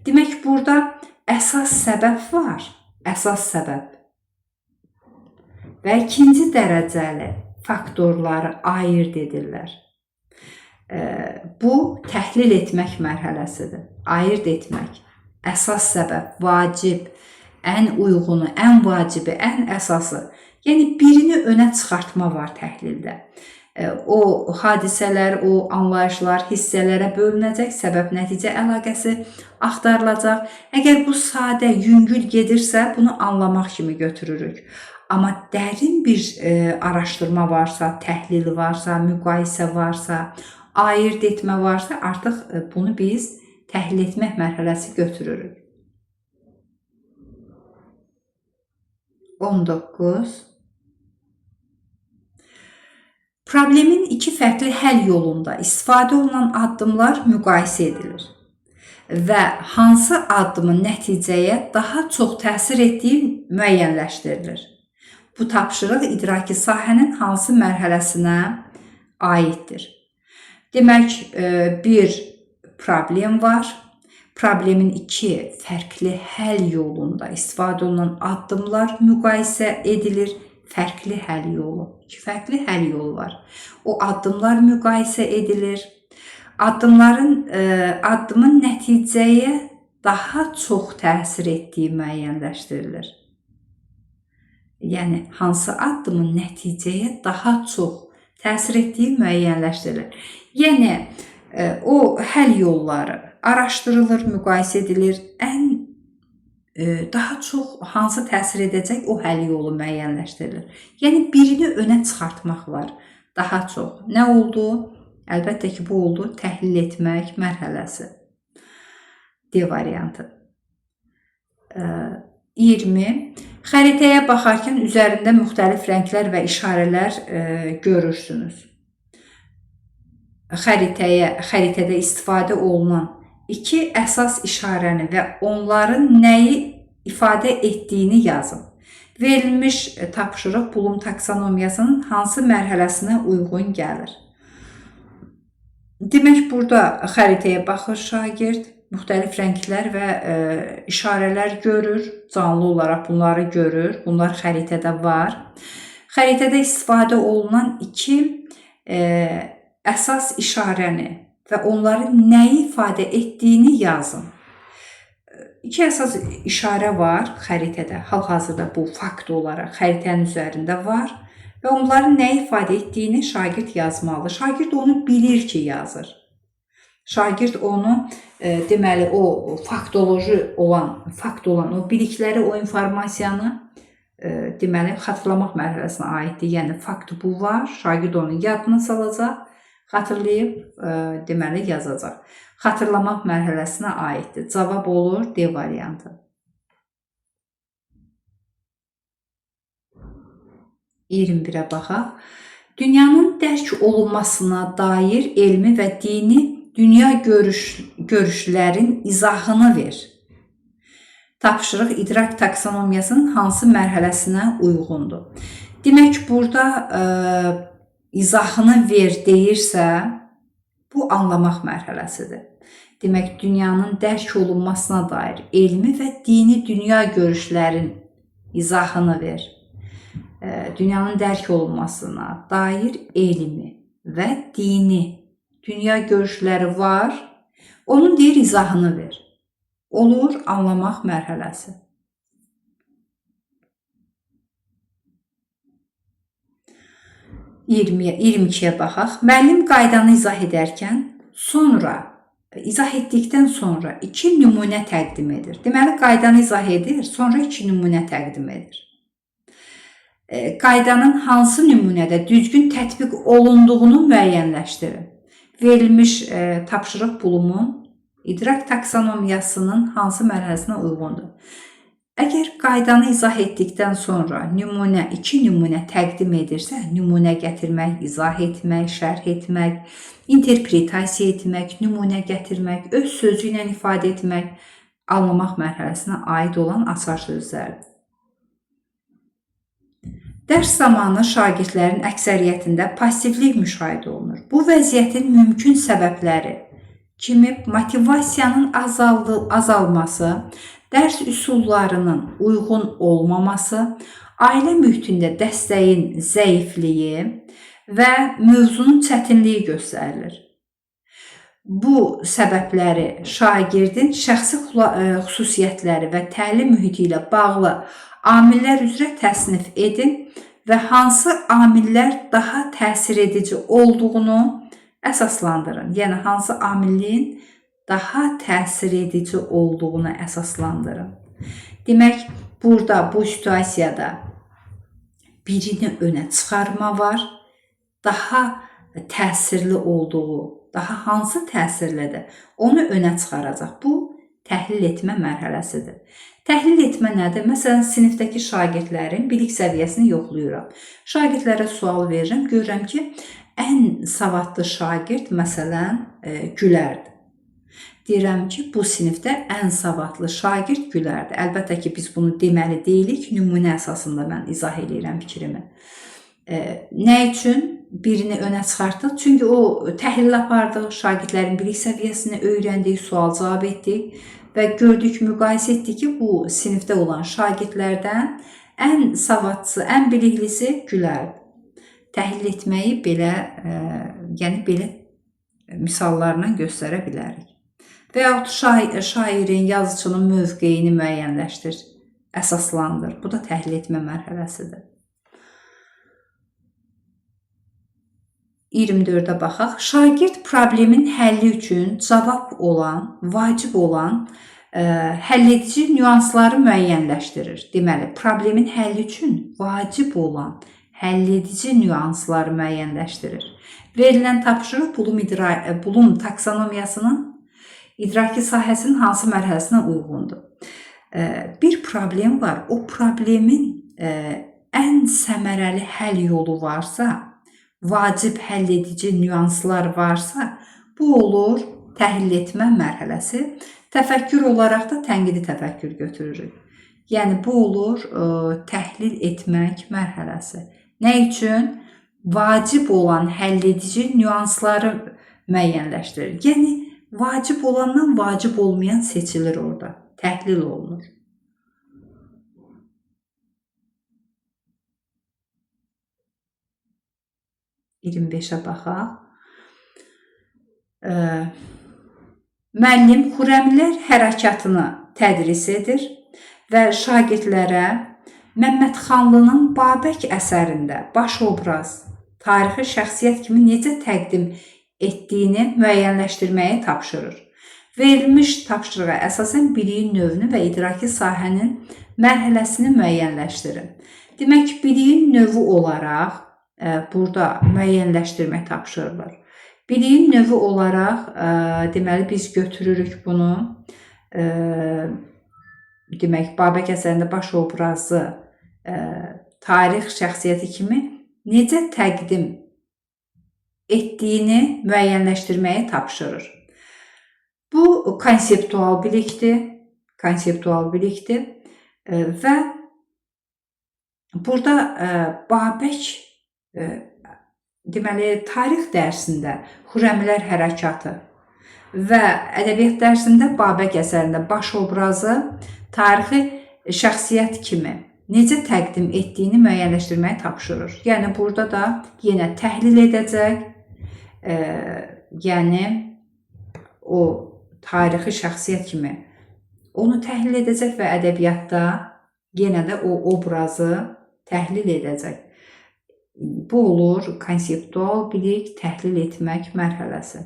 Demək, burada əsas səbəb var, əsas səbəb və ikinci dərəcəli faktorları ayırd edirlər. Bu, təhlil etmək mərhələsidir. Ayırd etmək, əsas səbəb, vacib, ən uyğunu, ən vacibi, ən əsası. Yəni, birini önə çıxartma var təhlildə. O hadisələr, o anlayışlar hissələrə bölünəcək, səbəb-nəticə əlaqəsi axtarılacaq. Əgər bu sadə, yüngül gedirsə, bunu anlamaq kimi götürürük. Amma dərin bir araşdırma varsa, təhlil varsa, müqayisə varsa, ayırd etmə varsa, artıq bunu biz təhlil etmək mərhələsi götürürük. 19. Problemin iki fərqli həll yolunda istifadə olunan addımlar müqayisə edilir və hansı addımın nəticəyə daha çox təsir etdiyi müəyyənləşdirilir. Bu tapşırıq idraki sahənin hansı mərhələsinə aiddir? Demək, bir problem var. Problemin iki fərqli həll yolunda istifadə olunan addımlar müqayisə edilir. Fərqli həll yolu. İki fərqli həll yolu var. O addımlar müqayisə edilir. Addımın nəticəyə daha çox təsir etdiyi müəyyənləşdirilir. Yəni, hansı addımın nəticəyə daha çox təsir etdiyi müəyyənləşdirilir. Yəni, o həll yolları araşdırılır, müqayisə edilir. Daha çox hansı təsir edəcək o həll yolu müəyyənləşdirilir. Yəni, birini önə çıxartmaq var daha çox. Nə oldu? Əlbəttə ki, bu oldu təhlil etmək mərhələsi. D variantı. 20. Xəritəyə baxarkən üzərində müxtəlif rənglər və işarələr görürsünüz. Xəritədə istifadə olunan iki əsas işarəni və onların nəyi ifadə etdiyini yazın. Verilmiş tapşırıq Bloom taksonomiyasının hansı mərhələsinə uyğun gəlir? Demək, burada xəritəyə baxır şagird, müxtəlif rənglər və işarələr görür, canlı olaraq bunları görür, bunlar xəritədə var. Xəritədə istifadə olunan iki əsas işarəni və onların nəyi ifadə etdiyini yazın. İki əsas işarə var xəritədə. Hal-hazırda bu fakt olaraq xəritənin üzərində var və onların nəyi ifadə etdiyini şagird yazmalı. Şagird onu bilir ki, yazır. Şagird onu, deməli, o faktoloji olan o bilikləri, o informasiyanı deməli, xatırlamaq mərhələsinə aiddir. Yəni, fakt bu var, şagird onu yadına salacaq. Xatırlayıb, deməli, yazacaq. Xatırlamaq mərhələsinə aiddir. Cavab olur D variantı. 21-ə baxaq. Dünyanın dərk olunmasına dair elmi və dini dünya görüşlərin izahını ver. Tapşırıq idrak taksonomiyasının hansı mərhələsinə uyğundur? Demək, burada izahını ver deyirsə, bu anlamaq mərhələsidir. Demək, dünyanın dərk olunmasına dair elmi və dini dünya görüşlərin izahını ver. Dünyanın dərk olunmasına dair elmi və dini dünya görüşləri var. Onun deyir, izahını ver. olur anlamaq mərhələsi. 22-yə baxaq. Müəllim qaydanı izah etdikdən sonra 2 nümunə təqdim edir. Deməli, qaydanı izah edir, sonra 2 nümunə təqdim edir. Qaydanın hansı nümunədə düzgün tətbiq olunduğunu müəyyənləşdirin. Verilmiş tapşırıq bulumun idrak taksonomiyasının hansı mərhələsinə uyğundur? Əgər qaydanı izah etdikdən sonra 2 nümunə təqdim edirsə, nümunə gətirmək, izah etmək, şərh etmək, interpretasiya etmək, nümunə gətirmək, öz sözü ilə ifadə etmək, anlamaq mərhələsinə aid olan açar sözlərdir. Dərs zamanı şagirdlərin əksəriyyətində passivlik müşahidə olunur. Bu vəziyyətin mümkün səbəbləri kimi motivasiyanın azalması, dərs üsullarının uyğun olmaması, ailə mühitində dəstəyin zəifliyi və mövzunun çətinliyi göstərilir. Bu səbəbləri şagirdin şəxsi xüsusiyyətləri və təlim mühiti ilə bağlı amillər üzrə təsnif edin və hansı amillər daha təsir edici olduğunu əsaslandırın. Yəni, hansı amilin daha təsir edici olduğunu əsaslandırın. Demək, burada bu situasiyada birini önə çıxarma var. Daha təsirli olduğu, daha hansı təsirlidir, onu önə çıxaracaq. Bu, təhlil etmə mərhələsidir. Təhlil etmə nədir? Məsələn, sinifdəki şagirdlərin bilik səviyyəsini yoxlayıram. Şagirdlərə sual verirəm, görürəm ki, ən savadlı şagird, məsələn, Gülərdir. Deyirəm ki, bu sinifdə ən savadlı şagird Gülərdir. Əlbəttə ki, biz bunu deməli deyilik, nümunə əsasında mən izah edirəm fikrimi. Nə üçün birini önə çıxartdıq? Çünki o təhlil apardıq, şagirdlərin bilik səviyyəsini öyrəndik, sual cavab etdik və gördük, müqayisə etdik ki, bu sinifdə olan şagirdlərdən ən savadlısı, ən biliklisi Gülərdir. Təhlil etməyi belə, belə misallarla göstərə bilərik. Və yaxud şairin, yazıçının mövqeyini müəyyənləşdir, əsaslandır. Bu da təhlil etmə mərhələsidir. 24-ə baxaq. Şagird problemin həlli üçün vacib olan həlledici nüansları müəyyənləşdirir. Deməli, problemin həlli üçün vacib olan həlledici nüansları müəyyənləşdirir. Verilən tapşırıq Bloom taksonomiyasının idraki sahəsinin hansı mərhələsinə uyğundur? Bir problem var. O problemin ən səmərəli həll yolu varsa, vacib həll edici nüanslar varsa, bu olur təhlil etmə mərhələsi. Təfəkkür olaraq da tənqidi təfəkkür götürürük. Yəni, bu olur təhlil etmək mərhələsi. Nə üçün? Vacib olan həll edici nüansları müəyyənləşdirir. Yəni, vacib olandan vacib olmayan seçilir orada. Təhlil olunur. (25-ə baxaq. Müəllim Xürrəmlər hərəkatını tədris edir və şagirdlərə Məmmədxanlının Babək əsərində baş obraz, tarixi şəxsiyyət kimi necə təqdim etdiyini müəyyənləşdirməyi tapşırır. Verilmiş tapşırığa əsasən biliyin növünü və idraki sahənin mərhələsini müəyyənləşdirin. Demək, biliyin növü olaraq burada müəyyənləşdirmək tapşırılır. Biliyin növü olaraq, deməli, biz götürürük bunu. Demək, Babək əsərində baş obrazı, tarix şəxsiyyəti kimi necə təqdim etdiyini müəyyənləşdirməyi tapşırır. Bu konseptual bilikdir və burada Babək, deməli, tarix dərsində Xürrəmlər hərəkatı və ədəbiyyat dərsində Babək əsərində baş obrazı tarixi şəxsiyyət kimi necə təqdim etdiyini müəyyənləşdirməyi tapşırır. Yəni, burada da yenə təhlil edəcək, yəni o tarixi şəxsiyyət kimi onu təhlil edəcək və ədəbiyyatda yenə də o obrazı təhlil edəcək. Bu olur konseptual bilik, təhlil etmək mərhələsi.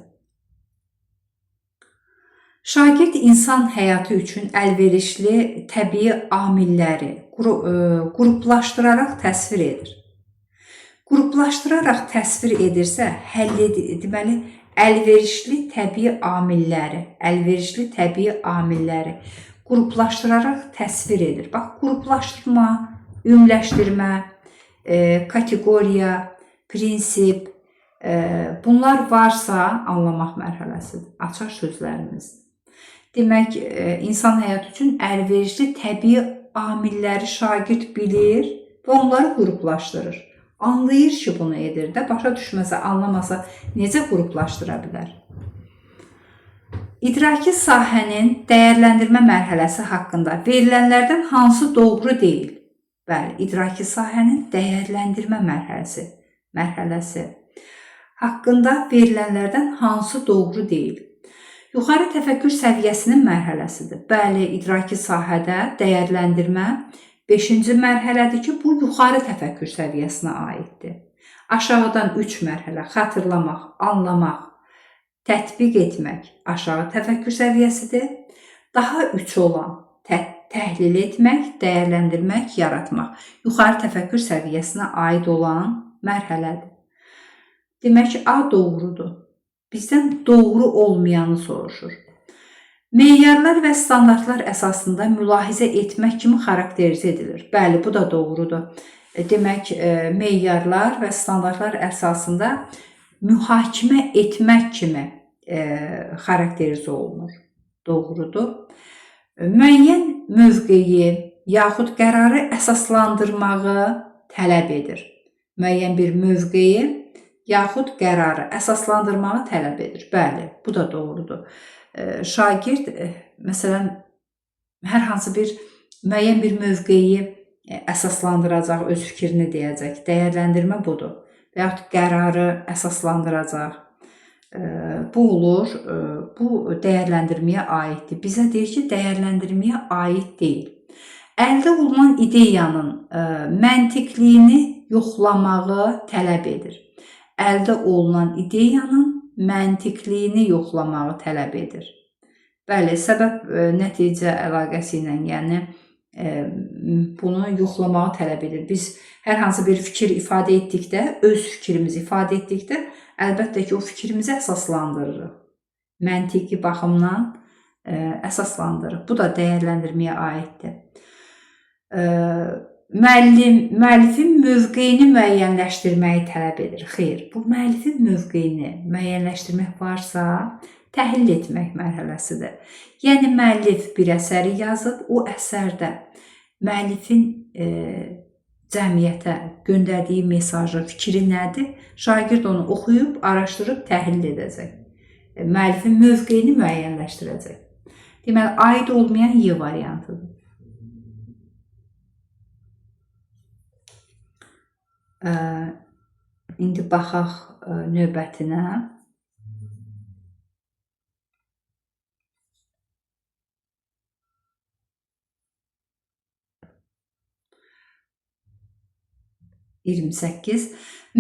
Şagird insan həyatı üçün əlverişli təbii amilləri qruplaşdıraraq təsvir edir. Qruplaşdıraraq təsvir edirsə, deməli, əlverişli təbii amilləri qruplaşdıraraq təsvir edir. Bax, qruplaşdırma, ümumiləşdirmə, kateqoriya, prinsip, bunlar varsa anlamaq mərhələsidir, açar sözlərimiz. Demək, insan həyatı üçün əlverişli təbii amilləri şagird bilir və onları qruplaşdırır. Anlayır ki, bunu edir də, başa düşməsə, anlamasa necə qruplaşdıra bilər? İdraki sahənin dəyərləndirmə mərhələsi haqqında verilənlərdən hansı doğru deyil? Bəli, idraki sahənin dəyərləndirmə mərhələsi haqqında verilənlərdən hansı doğru deyil? Yuxarı təfəkkür səviyyəsinin mərhələsidir. Bəli, idraki sahədə dəyərləndirmə 5-ci mərhələdir ki, bu yuxarı təfəkkür səviyyəsinə aiddir. Aşağıdan 3 mərhələ: xatırlamaq, anlamaq, tətbiq etmək aşağı təfəkkür səviyyəsidir. Daha 3 olan təhlil etmək, dəyərləndirmək, yaratmaq yuxarı təfəkkür səviyyəsinə aid olan mərhələdir. Demək ki, A doğrudur. Bizdən doğru olmayanı soruşur. Meyarlar və standartlar əsasında mülahizə etmək kimi xarakterizə edilir. Bəli, bu da doğrudur. Demək, meyarlar və standartlar əsasında mühakimə etmək kimi xarakterizə olunur. Doğrudur. Müəyyən mövqeyi yaxud qərarı əsaslandırmağı tələb edir. Müəyyən bir mövqeyi yaxud qərarı əsaslandırmağı tələb edir. Bəli, bu da doğrudur. Şagird, məsələn, hər hansı bir müəyyən bir mövqeyi əsaslandıracaq, öz fikrini deyəcək. Dəyərləndirmə budur. Və yaxud qərarı əsaslandıracaq. Bu olur, bu dəyərləndirməyə aiddir. Bizə deyir ki, dəyərləndirməyə aid deyil. Əldə olunan ideyanın məntiqliyini yoxlamağı tələb edir. Əldə olunan ideyanın məntiqliyini yoxlamağı tələb edir. Bəli, səbəb-nəticə əlaqəsi ilə, yəni bunu yoxlamağı tələb edir. Biz hər hansı bir fikir ifadə etdikdə, öz fikrimizi ifadə etdikdə, əlbəttə ki, o fikrimizi əsaslandırırıq. Məntiqi baxımdan əsaslandırırıq. Bu da dəyərləndirməyə aiddir. Müəllifin mövqeyini müəyyənləşdirməyi tələb edir. Xeyr, bu müəllifin mövqeyini müəyyənləşdirmək varsa, təhlil etmək mərhələsidir. Yəni, müəllif bir əsəri yazıb, o əsərdə müəllifin cəmiyyətə göndərdiyi mesajı, fikri nədir? Şagird onu oxuyub, araşdırıb, təhlil edəcək. Müəllifin mövqeyini müəyyənləşdirəcək. Deməli, aid olmayan Y variantıdır. İndi baxaq növbətinə.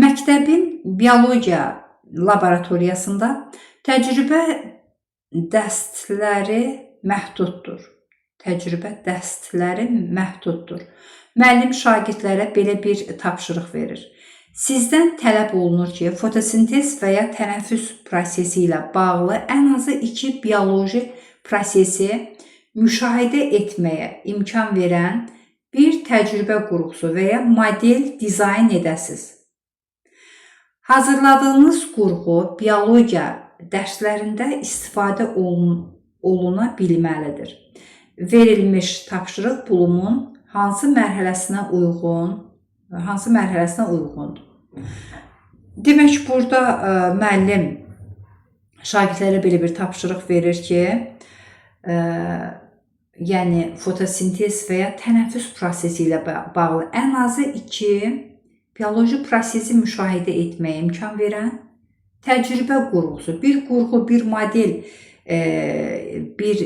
Məktəbin biologiya laboratoriyasında təcrübə dəstləri məhduddur. Müəllim şagirdlərə belə bir tapşırıq verir. Sizdən tələb olunur ki, fotosintez və ya tənəffüs prosesi ilə bağlı ən azı 2 bioloji prosesi müşahidə etməyə imkan verən bir təcrübə qurğusu və ya model dizayn edəsiniz. Hazırladığınız qurğu biologiya dərslərində istifadə oluna bilməlidir. Verilmiş tapşırıq Bloom'un hansı mərhələsinə uyğundur? Demək, burada müəllim şagirdlərə belə bir tapşırıq verir ki, yəni fotosintez və ya tənəffüs prosesi ilə bağlı ən azı 2 bioloji prosesi müşahidə etməyə imkan verən təcrübə qurğusu, bir qurğu, bir model bir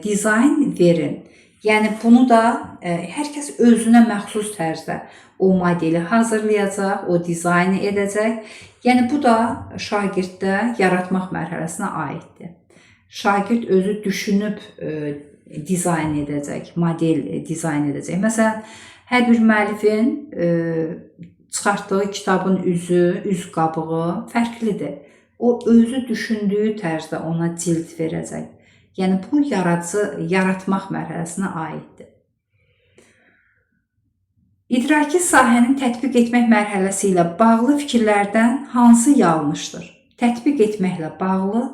dizayn verin. Yəni bunu da hər kəs özünə məxsus tərzdə o modeli hazırlayacaq, o dizayn edəcək. Yəni bu da şagirddə yaratmaq mərhələsinə aiddir. Şagird özü düşünüb dizayn edəcək, model dizayn edəcək. Məsələn, hər bir müəllifin çıxartdığı kitabın üzü, üz qabığı fərqlidir. O özü düşündüyü tərzdə ona cild verəcək. Yəni bu yaratmaq mərhələsinə aiddir. İdraki sahənin tətbiq etmək mərhələsi ilə bağlı fikirlərdən hansı yanlışdır? Tətbiq etməklə bağlı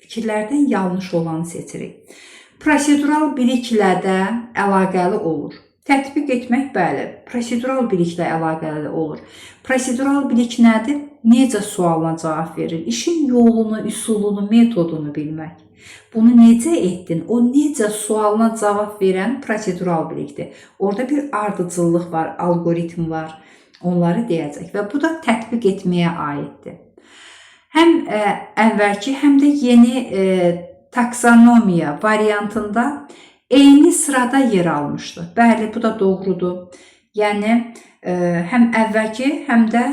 fikirlərdən yanlış olanı seçirik. Prosedural biliklə də əlaqəli olur. Tətbiq etmək, bəli, prosedural biliklə əlaqəli olur. Prosedural bilik nədir? Necə sualına cavab verir? İşin yolunu, üsulunu, metodunu bilmək. Bunu necə etdin? O necə sualına cavab verən prosedural bilikdir. Orada bir ardıcıllıq var, algoritm var. Onları deyəcək və bu da tətbiq etməyə aiddir. Həm əvvəlki, həm də yeni taksonomiya variantında eyni sırada yer almışdı. Bəli, bu da doğrudur. Yəni, həm əvvəlki, həm də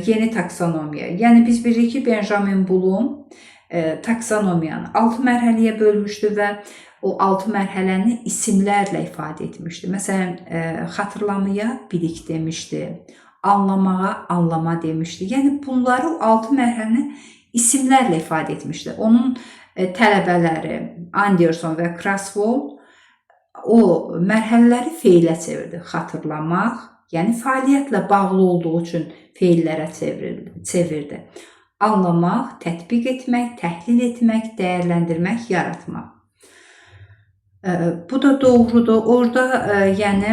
yeni taksonomiya. Yəni, biz bilirik ki, Benjamin Bloom taksonomiyanı 6 mərhələyə bölmüşdü və o 6 mərhələni isimlərlə ifadə etmişdi. Məsələn, xatırlamaya bilik demişdi, anlamağa anlama demişdi. Yəni, bunları o 6 mərhələni isimlərlə ifadə etmişdi. Onun tələbələri Anderson və Kraftwold o mərhələləri feilə çevirdi. Xatırlamaq, yəni fəaliyyətlə bağlı olduğu üçün feillərə çevirdi. Anlamaq, tətbiq etmək, təhlil etmək, dəyərləndirmək, yaratmaq. Bu da doğrudur. Orada yəni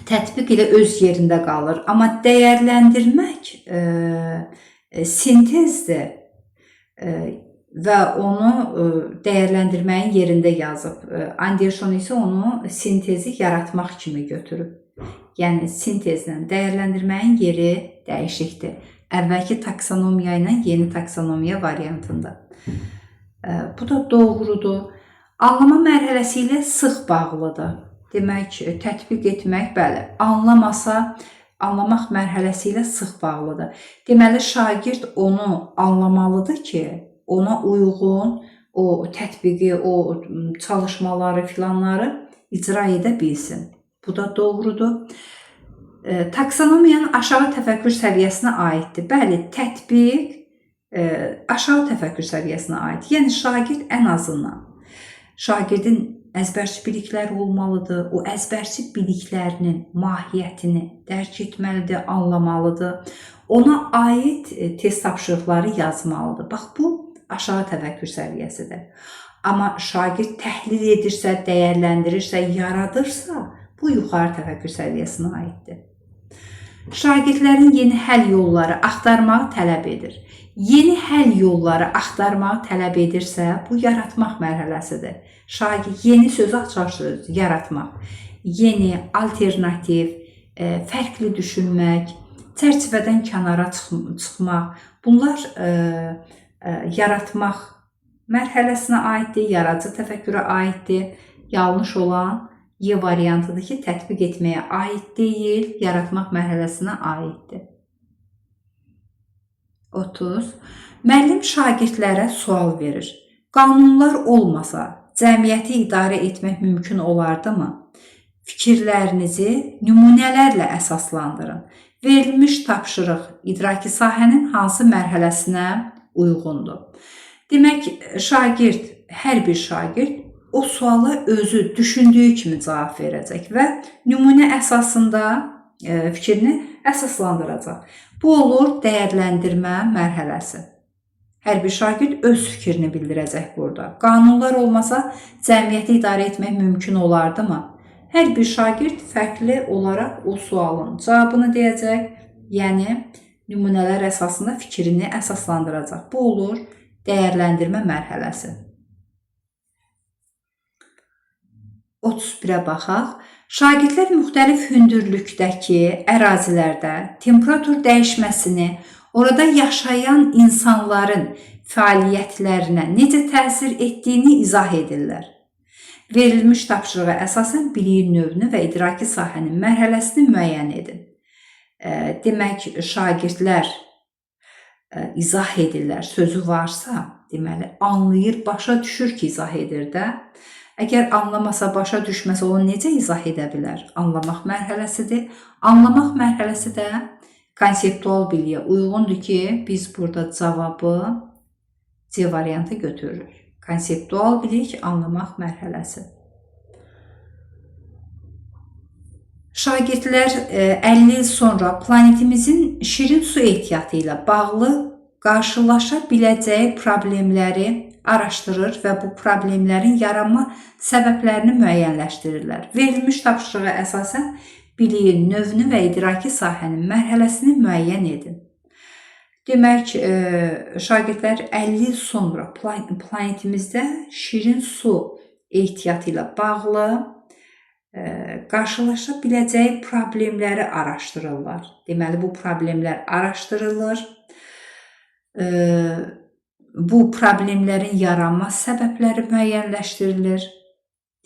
tətbiq ilə öz yerində qalır. Amma dəyərləndirmək sintezdir və onu dəyərləndirməyin yerində yazıb. Anderson isə onu sintezi yaratmaq kimi götürüb. Yəni sintezlə dəyərləndirməyin yeri dəyişikdir. Əvvəlki taksonomiya ilə yeni taksonomiya variantında. Bu da doğrudur. Anlama mərhələsi ilə sıx bağlıdır. Demək, tətbiq etmək, bəli, anlamaq mərhələsi ilə sıx bağlıdır. Deməli, şagird onu anlamalıdır ki, ona uyğun o tətbiqi, o çalışmaları filanları icra edə bilsin. Bu da doğrudur. Taksonomiyanın aşağı təfəkkür səviyyəsinə aiddir. Bəli, tətbiq aşağı təfəkkür səviyyəsinə aiddir. Yəni, şagird ən azından şagirdin əzbərçi bilikləri olmalıdır. O əzbərçi biliklərinin mahiyyətini dərk etməlidir, anlamalıdır. Ona aid test tapşırıqları yazmalıdır. Bax, bu aşağı təfəkkür səviyyəsidir. Amma şagird təhlil edirsə, dəyərləndirirsə, yaradırsa, bu yuxarı təfəkkür səviyyəsinə aiddir. Şagirdlərin yeni həll yolları axtarmağı tələb edir. Yeni həll yolları axtarmağı tələb edirsə, bu yaratmaq mərhələsidir. Şagird yeni sözü açar söz, yaratmaq. Yeni, alternativ, fərqli düşünmək, çərçivədən kənara çıxmaq. Bunlar yaratmaq mərhələsinə aiddir, yaradıcı təfəkkürə aiddir. Yanlış olan Y variantıdır ki, tətbiq etməyə aid deyil, yaratmaq mərhələsinə aiddir. 30. Müəllim şagirdlərə sual verir. Qanunlar olmasa, cəmiyyəti idarə etmək mümkün olardımı? Fikirlərinizi nümunələrlə əsaslandırın. Verilmiş tapşırıq idraki sahənin hansı mərhələsinə uyğundur? Demək, şagird, hər bir şagird o suala özü düşündüyü kimi cavab verəcək və nümunə əsasında fikrini əsaslandıracaq. Bu olur dəyərləndirmə mərhələsi. Hər bir şagird öz fikrini bildirəcək burada. Qanunlar olmasa cəmiyyəti idarə etmək mümkün olardımı? Hər bir şagird fərqli olaraq o sualın cavabını deyəcək, yəni nümunələr əsasında fikrini əsaslandıracaq. Bu olur dəyərləndirmə mərhələsi. 31-ə baxaq. Şagirdlər müxtəlif hündürlükdəki ərazilərdə temperatur dəyişməsini, orada yaşayan insanların fəaliyyətlərinə necə təsir etdiyini izah edirlər. Verilmiş tapşırığa əsasən biliyin növünü və idraki sahənin mərhələsini müəyyən edin. Demək, şagirdlər izah edirlər. Sözü varsa, deməli, anlayır, başa düşür ki, izah edir də. Əgər anlamasa, başa düşməsə, onu necə izah edə bilər? Anlamaq mərhələsidir. Anlamaq mərhələsi də konseptual biliyə uyğundur ki, biz burada cavabı C variantı götürürük. Konseptual bilik, anlamaq mərhələsi. Şagirdlər 50 il sonra planetimizin şirin su ehtiyatı ilə bağlı qarşılaşa biləcəyi problemləri araşdırır və bu problemlərin yaranma səbəblərini müəyyənləşdirirlər. Verilmiş tapşırığa əsasən biliyin növünü və idraki sahənin mərhələsini müəyyən edin. Demək, şagirdlər 50 il sonra planetimizdə şirin su ehtiyatı ilə bağlı qarşılaşa biləcəyi problemləri araşdırırlar. Deməli, bu problemlər araşdırılır. Bu problemlərin yaranma səbəbləri müəyyənləşdirilir.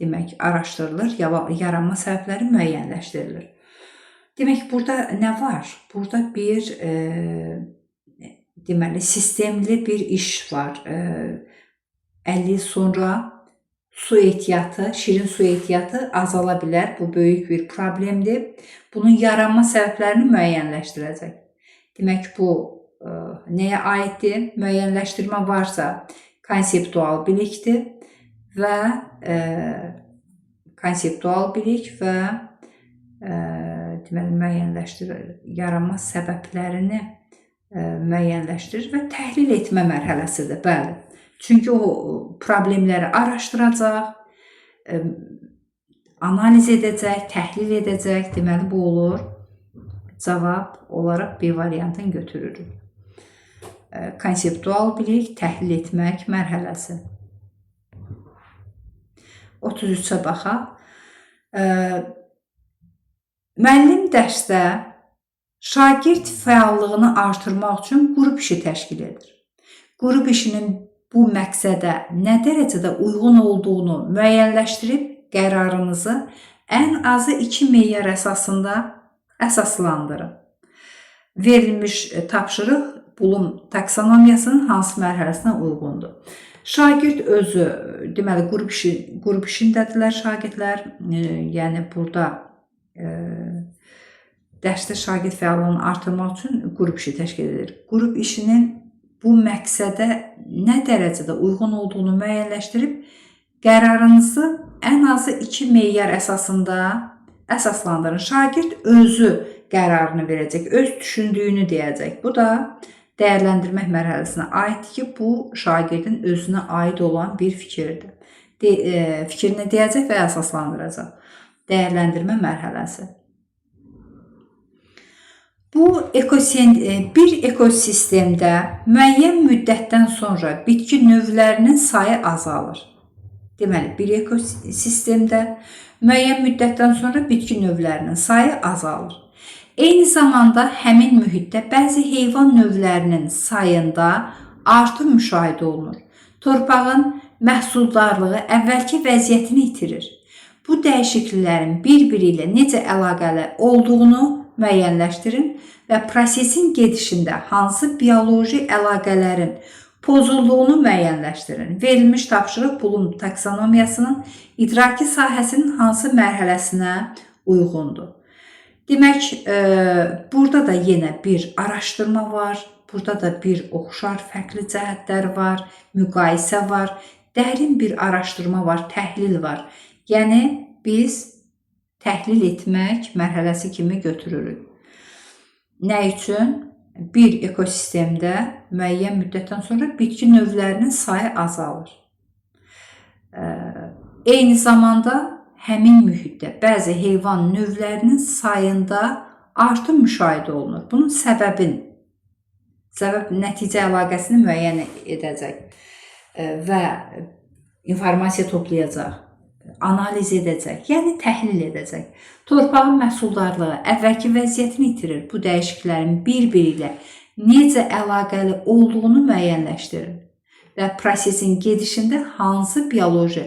Demək, araşdırılır, yaranma səbəbləri müəyyənləşdirilir. Demək, burada nə var? Burada bir deməli, sistemli bir iş var. 50 il sonra su ehtiyatı, şirin su ehtiyatı azala bilər. Bu böyük bir problemdir. Bunun yaranma səbəblərini müəyyənləşdirəcək. Demək, bu nəyə aiddir? Müəyyənləşdirmə varsa konseptual bilikdir və konseptual bilik və deməli, yaranma səbəblərini müəyyənləşdirir və təhlil etmə mərhələsidir. Bəli. Çünki o problemləri araşdıracaq, analiz edəcək, təhlil edəcək. Deməli, bu olur. Cavab olaraq B variantını götürürük. Konseptual bilik, təhlil etmək mərhələsi. 33-ə baxaq. Müəllim dərsdə şagird fəallığını artırmaq üçün qrup işi təşkil edir. Qrup işinin bu məqsədə nə dərəcədə uyğun olduğunu müəyyənləşdirib qərarınızı ən azı 2 meyar əsasında əsaslandırın. Verilmiş tapşırıq Bloom taksonomiyasının hansı mərhələsinə uyğundur? Şagird özü, deməli, qrup işindədirlər şagirdlər. Yəni, burada dərsdə şagird fəallığını artırmaq üçün qrup işi təşkil edir. Qrup işinin bu məqsədə nə dərəcədə uyğun olduğunu müəyyənləşdirib, qərarınızı ən azı 2 meyar əsasında əsaslandırın. Şagird özü qərarını verəcək, öz düşündüyünü deyəcək. Bu da dəyərləndirmək mərhələsinə aiddir ki, bu şagirdin özünə aid olan bir fikirdir. Fikrini deyəcək və əsaslandıracaq. Dəyərləndirmə mərhələsi. Bir ekosistemdə müəyyən müddətdən sonra bitki növlərinin sayı azalır. Deməli, bir ekosistemdə müəyyən müddətdən sonra bitki növlərinin sayı azalır. Eyni zamanda həmin mühitdə bəzi heyvan növlərinin sayında artım müşahidə olunur. Torpağın məhsuldarlığı əvvəlki vəziyyətini itirir. Bu dəyişikliklərin bir-biri ilə necə əlaqəli olduğunu müəyyənləşdirin və prosesin gedişində hansı bioloji əlaqələrin pozulduğunu müəyyənləşdirin. Verilmiş tapşırıq Bloom taksonomiyasının idraki sahəsinin hansı mərhələsinə uyğundur? Demək, burada da yenə bir araşdırma var, burada da bir oxşar fərqli cəhətlər var, müqayisə var, dərin bir araşdırma var, təhlil var. Yəni, biz təhlil etmək mərhələsi kimi götürürük. Nə üçün? Bir ekosistemdə müəyyən müddətdən sonra bitki növlərinin sayı azalır. Eyni zamanda həmin mühitdə bəzi heyvan növlərinin sayında artım müşahidə olunur. Bunun səbəb-nəticə əlaqəsini müəyyən edəcək və informasiya toplayacaq, analiz edəcək, yəni təhlil edəcək. Torpağın məhsuldarlığı əvvəlki vəziyyətini itirir. Bu dəyişikliklərin bir-biri ilə necə əlaqəli olduğunu müəyyənləşdirir. və prosesin gedişində hansı bioloji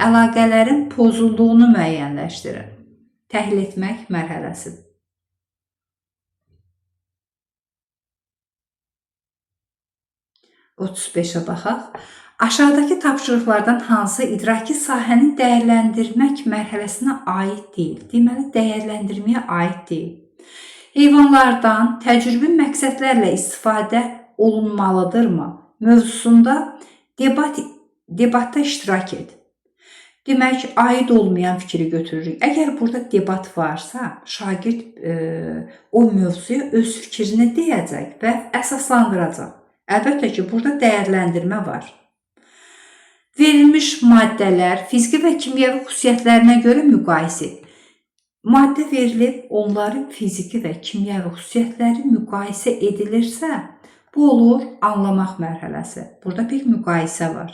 əlaqələrin pozulduğunu müəyyənləşdirin. Təhlil etmək mərhələsidir. 35-ə baxaq. Aşağıdakı tapşırıqlardan hansı idraki sahənin dəyərləndirmək mərhələsinə aid deyil? Deməli, dəyərləndirməyə aid deyil. Heyvanlardan təcrübi məqsədlərlə istifadə olunmalıdırmı? Mövzusunda debatda iştirak et. Demək, aid olmayan fikri götürürük. Əgər burada debat varsa, şagird o mövzuya öz fikrini deyəcək və əsaslandıracaq. Əlbəttə ki, burada dəyərləndirmə var. Verilmiş maddələr fiziki və kimyəvi xüsusiyyətlərinə görə müqayisə et. Maddə verilib, onların fiziki və kimyəvi xüsusiyyətləri müqayisə edilirsə, bu olur anlamaq mərhələsi. Burada bir müqayisə var.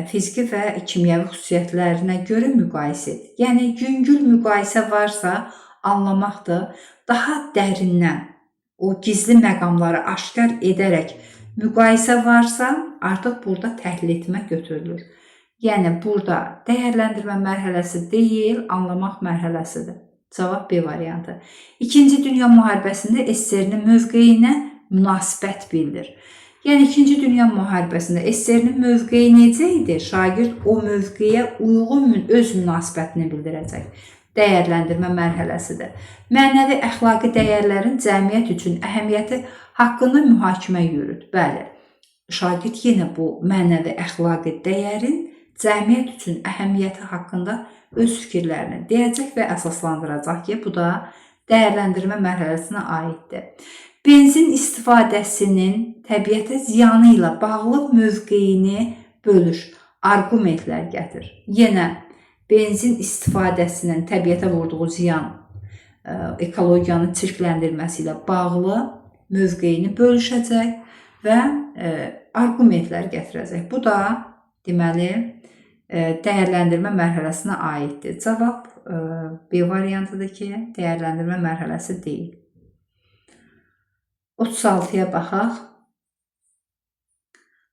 Fiziki və kimyəvi xüsusiyyətlərinə görə müqayisə et. Yəni, yüngül müqayisə varsa, anlamaqdır. Daha dərindən o gizli məqamları aşkar edərək müqayisə varsa, artıq burada təhlil etmə götürülür. Yəni, burada dəyərləndirmə mərhələsi deyil, anlamaq mərhələsidir. Cavab B variantı. İkinci Dünya müharibəsində SSR-nin mövqeyinə münasibət bildir. Yəni, İkinci Dünya müharibəsində SSR-nin mövqeyi necə idi? Şagird o mövqeyə uyğun öz münasibətini bildirəcək. Dəyərləndirmə mərhələsidir. Mənəvi əxlaqi dəyərlərin cəmiyyət üçün əhəmiyyəti haqqında mühakimə yürüt. Bəli, şagird yenə bu mənəvi əxlaqi dəyərin cəmiyyət üçün əhəmiyyəti haqqında öz fikirlərini deyəcək və əsaslandıracaq ki, bu da dəyərləndirmə mərhələsinə aiddir. Benzin istifadəsinin təbiətə ziyanı ilə bağlı mövqeyini bölür, arqumentlər gətir. Yenə benzin istifadəsinin təbiətə vurduğu ziyan ekologiyanı çirkləndirməsi ilə bağlı mövqeyini bölüşəcək və arqumentlər gətirəcək. Bu da deməli dəyərləndirmə mərhələsinə aiddir. Cavab B variantıdır ki, dəyərləndirmə mərhələsi deyil. 36-ya baxaq.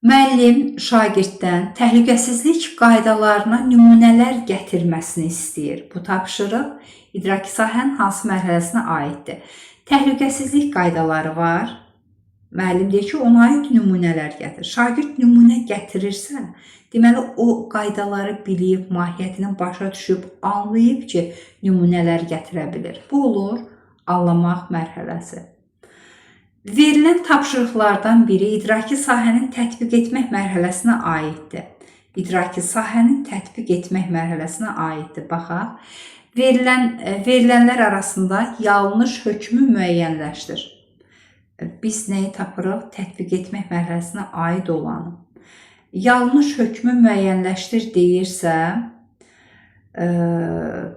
Müəllim şagirddən təhlükəsizlik qaydalarına nümunələr gətirməsini istəyir. Bu tapşırıq idraki sahənin hansı mərhələsinə aiddir? Təhlükəsizlik qaydaları var. Müəllim deyir ki, ona aid nümunələr gətir. Şagird nümunə gətirirsə, deməli o qaydaları bilib, mahiyyətini başa düşüb, anlayıb ki, nümunələr gətirə bilir. Bu olur anlamaq mərhələsi. Verilən tapşırıqlardan biri idraki sahənin tətbiq etmək mərhələsinə aiddir. İdraki sahənin tətbiq etmək mərhələsinə aiddir. Baxaq, verilənlər arasında yanlış hökmü müəyyənləşdir. Biz nəyi tapırıq? Tətbiq etmək mərhələsinə aid olanı. Yanlış hökmü müəyyənləşdir deyirsə,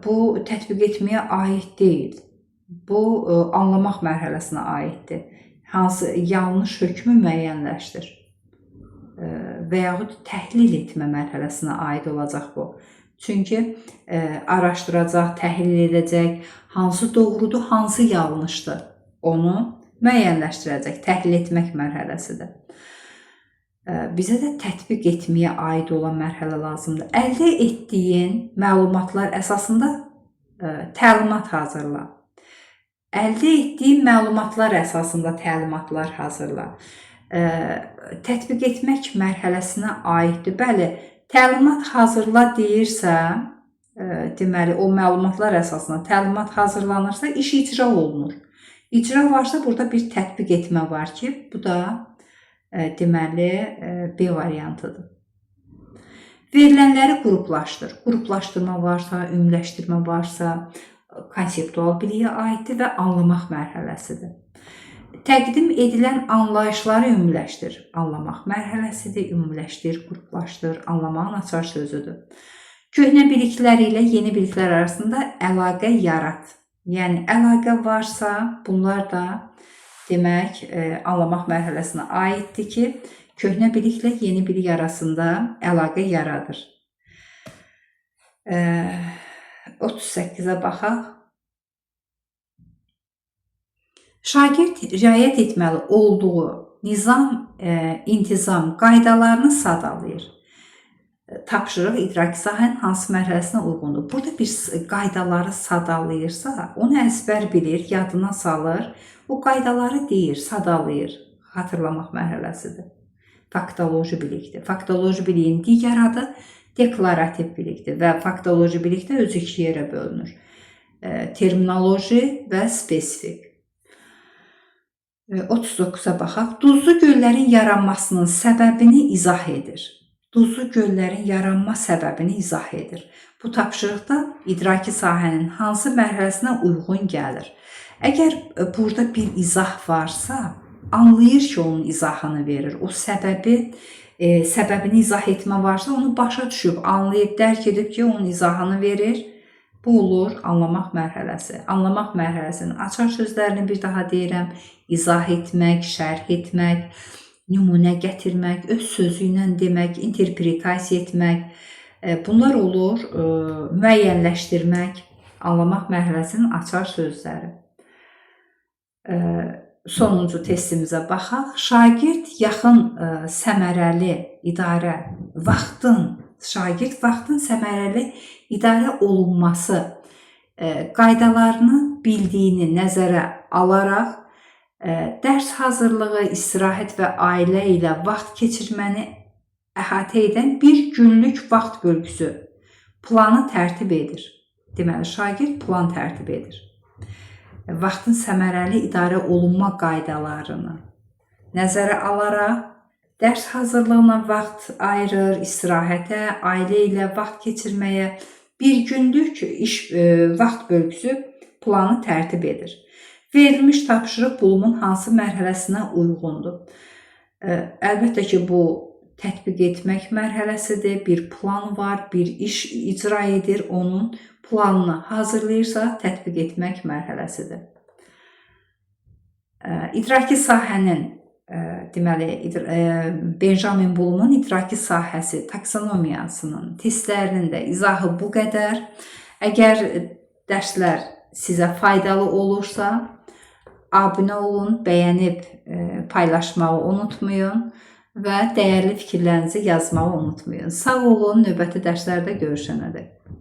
bu tətbiq etməyə aid deyil. Bu anlamaq mərhələsinə aiddir. Hansı yanlış hökmü müəyyənləşdir və yaxud təhlil etmə mərhələsinə aid olacaq bu. Çünki araşdıracaq, təhlil edəcək, hansı doğrudur, hansı yanlışdır, onu müəyyənləşdirəcək, təhlil etmək mərhələsidir. Bizə də tətbiq etməyə aid olan mərhələ lazımdır. Əldə etdiyin məlumatlar əsasında təlimat hazırla. Əldə etdiyi məlumatlar əsasında təlimatlar hazırla. Tətbiq etmək mərhələsinə aiddir. Bəli, təlimat hazırla deyirsə, deməli, o məlumatlar əsasında təlimat hazırlanırsa, iş icra olunur. İcra varsa, burada bir tətbiq etmə var ki, bu da deməli, B variantıdır. Verilənləri qruplaşdır. Qruplaşdırma varsa, ümumiləşdirmə varsa, konseptual biliyə aiddir və anlamaq mərhələsidir. Təqdim edilən anlayışları ümumiləşdir. Anlamaq mərhələsidir, ümumiləşdir, qruplaşdır, anlamağın açar sözüdür. Köhnə biliklər ilə yeni biliklər arasında əlaqə yarat. Yəni, əlaqə varsa, bunlar da demək, anlamaq mərhələsinə aiddir ki, köhnə biliklə yeni bilik arasında əlaqə yaradır. 38-ə baxaq. Şagird riayət etməli olduğu nizam, intizam qaydalarını sadalayır. Tapşırıq idraki sahənin hansı mərhələsinə uyğundur? Burada bir qaydaları sadalayırsa, onu əzbər bilir, yadına salır. O qaydaları deyir, sadalayır. Xatırlamaq mərhələsidir. Faktoloji bilikdir. Faktoloji biliyin digər adı deklarativ bilikdir və faktoloji bilikdə özü iki yerə bölünür. Terminoloji və spesifik. 39-a baxaq. Duzlu göllərin yaranmasının səbəbini izah edir. Duzlu göllərin yaranma səbəbini izah edir. Bu tapşırıqda idraki sahənin hansı mərhələsinə uyğun gəlir? Əgər burada bir izah varsa, anlayır ki, onun izahını verir. O səbəbini izah etmə varsa, onu başa düşüb, anlayıb, dərk edib ki, onun izahını verir. Bu olur anlamaq mərhələsi. Anlamaq mərhələsinin açar sözlərini bir daha deyirəm. İzah etmək, şərh etmək, nümunə gətirmək, öz sözü ilə demək, interpretasiya etmək. Bunlar olur müəyyənləşdirmək, anlamaq mərhələsinin açar sözləri. Sonuncu testimizə baxaq. Şagird yaxın səmərəli idarə vaxtın səmərəli idarə olunması qaydalarını bildiyini nəzərə alaraq dərs hazırlığı, istirahət və ailə ilə vaxt keçirməni əhatə edən bir günlük vaxt bölgüsü planı tərtib edir. Deməli, şagird plan tərtib edir. Vaxtın səmərəli idarə olunma qaydalarını nəzərə alaraq dərs hazırlığına vaxt ayırır, istirahətə, ailə ilə vaxt keçirməyə bir günlük vaxt bölgüsü planı tərtib edir. Verilmiş tapşırıq bulumun hansı mərhələsinə uyğundur? Əlbəttə ki, bu tətbiq etmək mərhələsidir. Bir plan var, bir iş icra edir, onun planını hazırlayırsa tətbiq etmək mərhələsidir. İdraki sahənin, deməli, Benjamin Bloom'un idraki sahəsi taksonomiyasının testlərinin də izahı bu qədər. Əgər dərslər sizə faydalı olursa, abunə olun, bəyənib paylaşmağı unutmayın və dəyərli fikirlərinizi yazmağı unutmayın. Sağ olun, növbəti dərslərdə görüşənədək.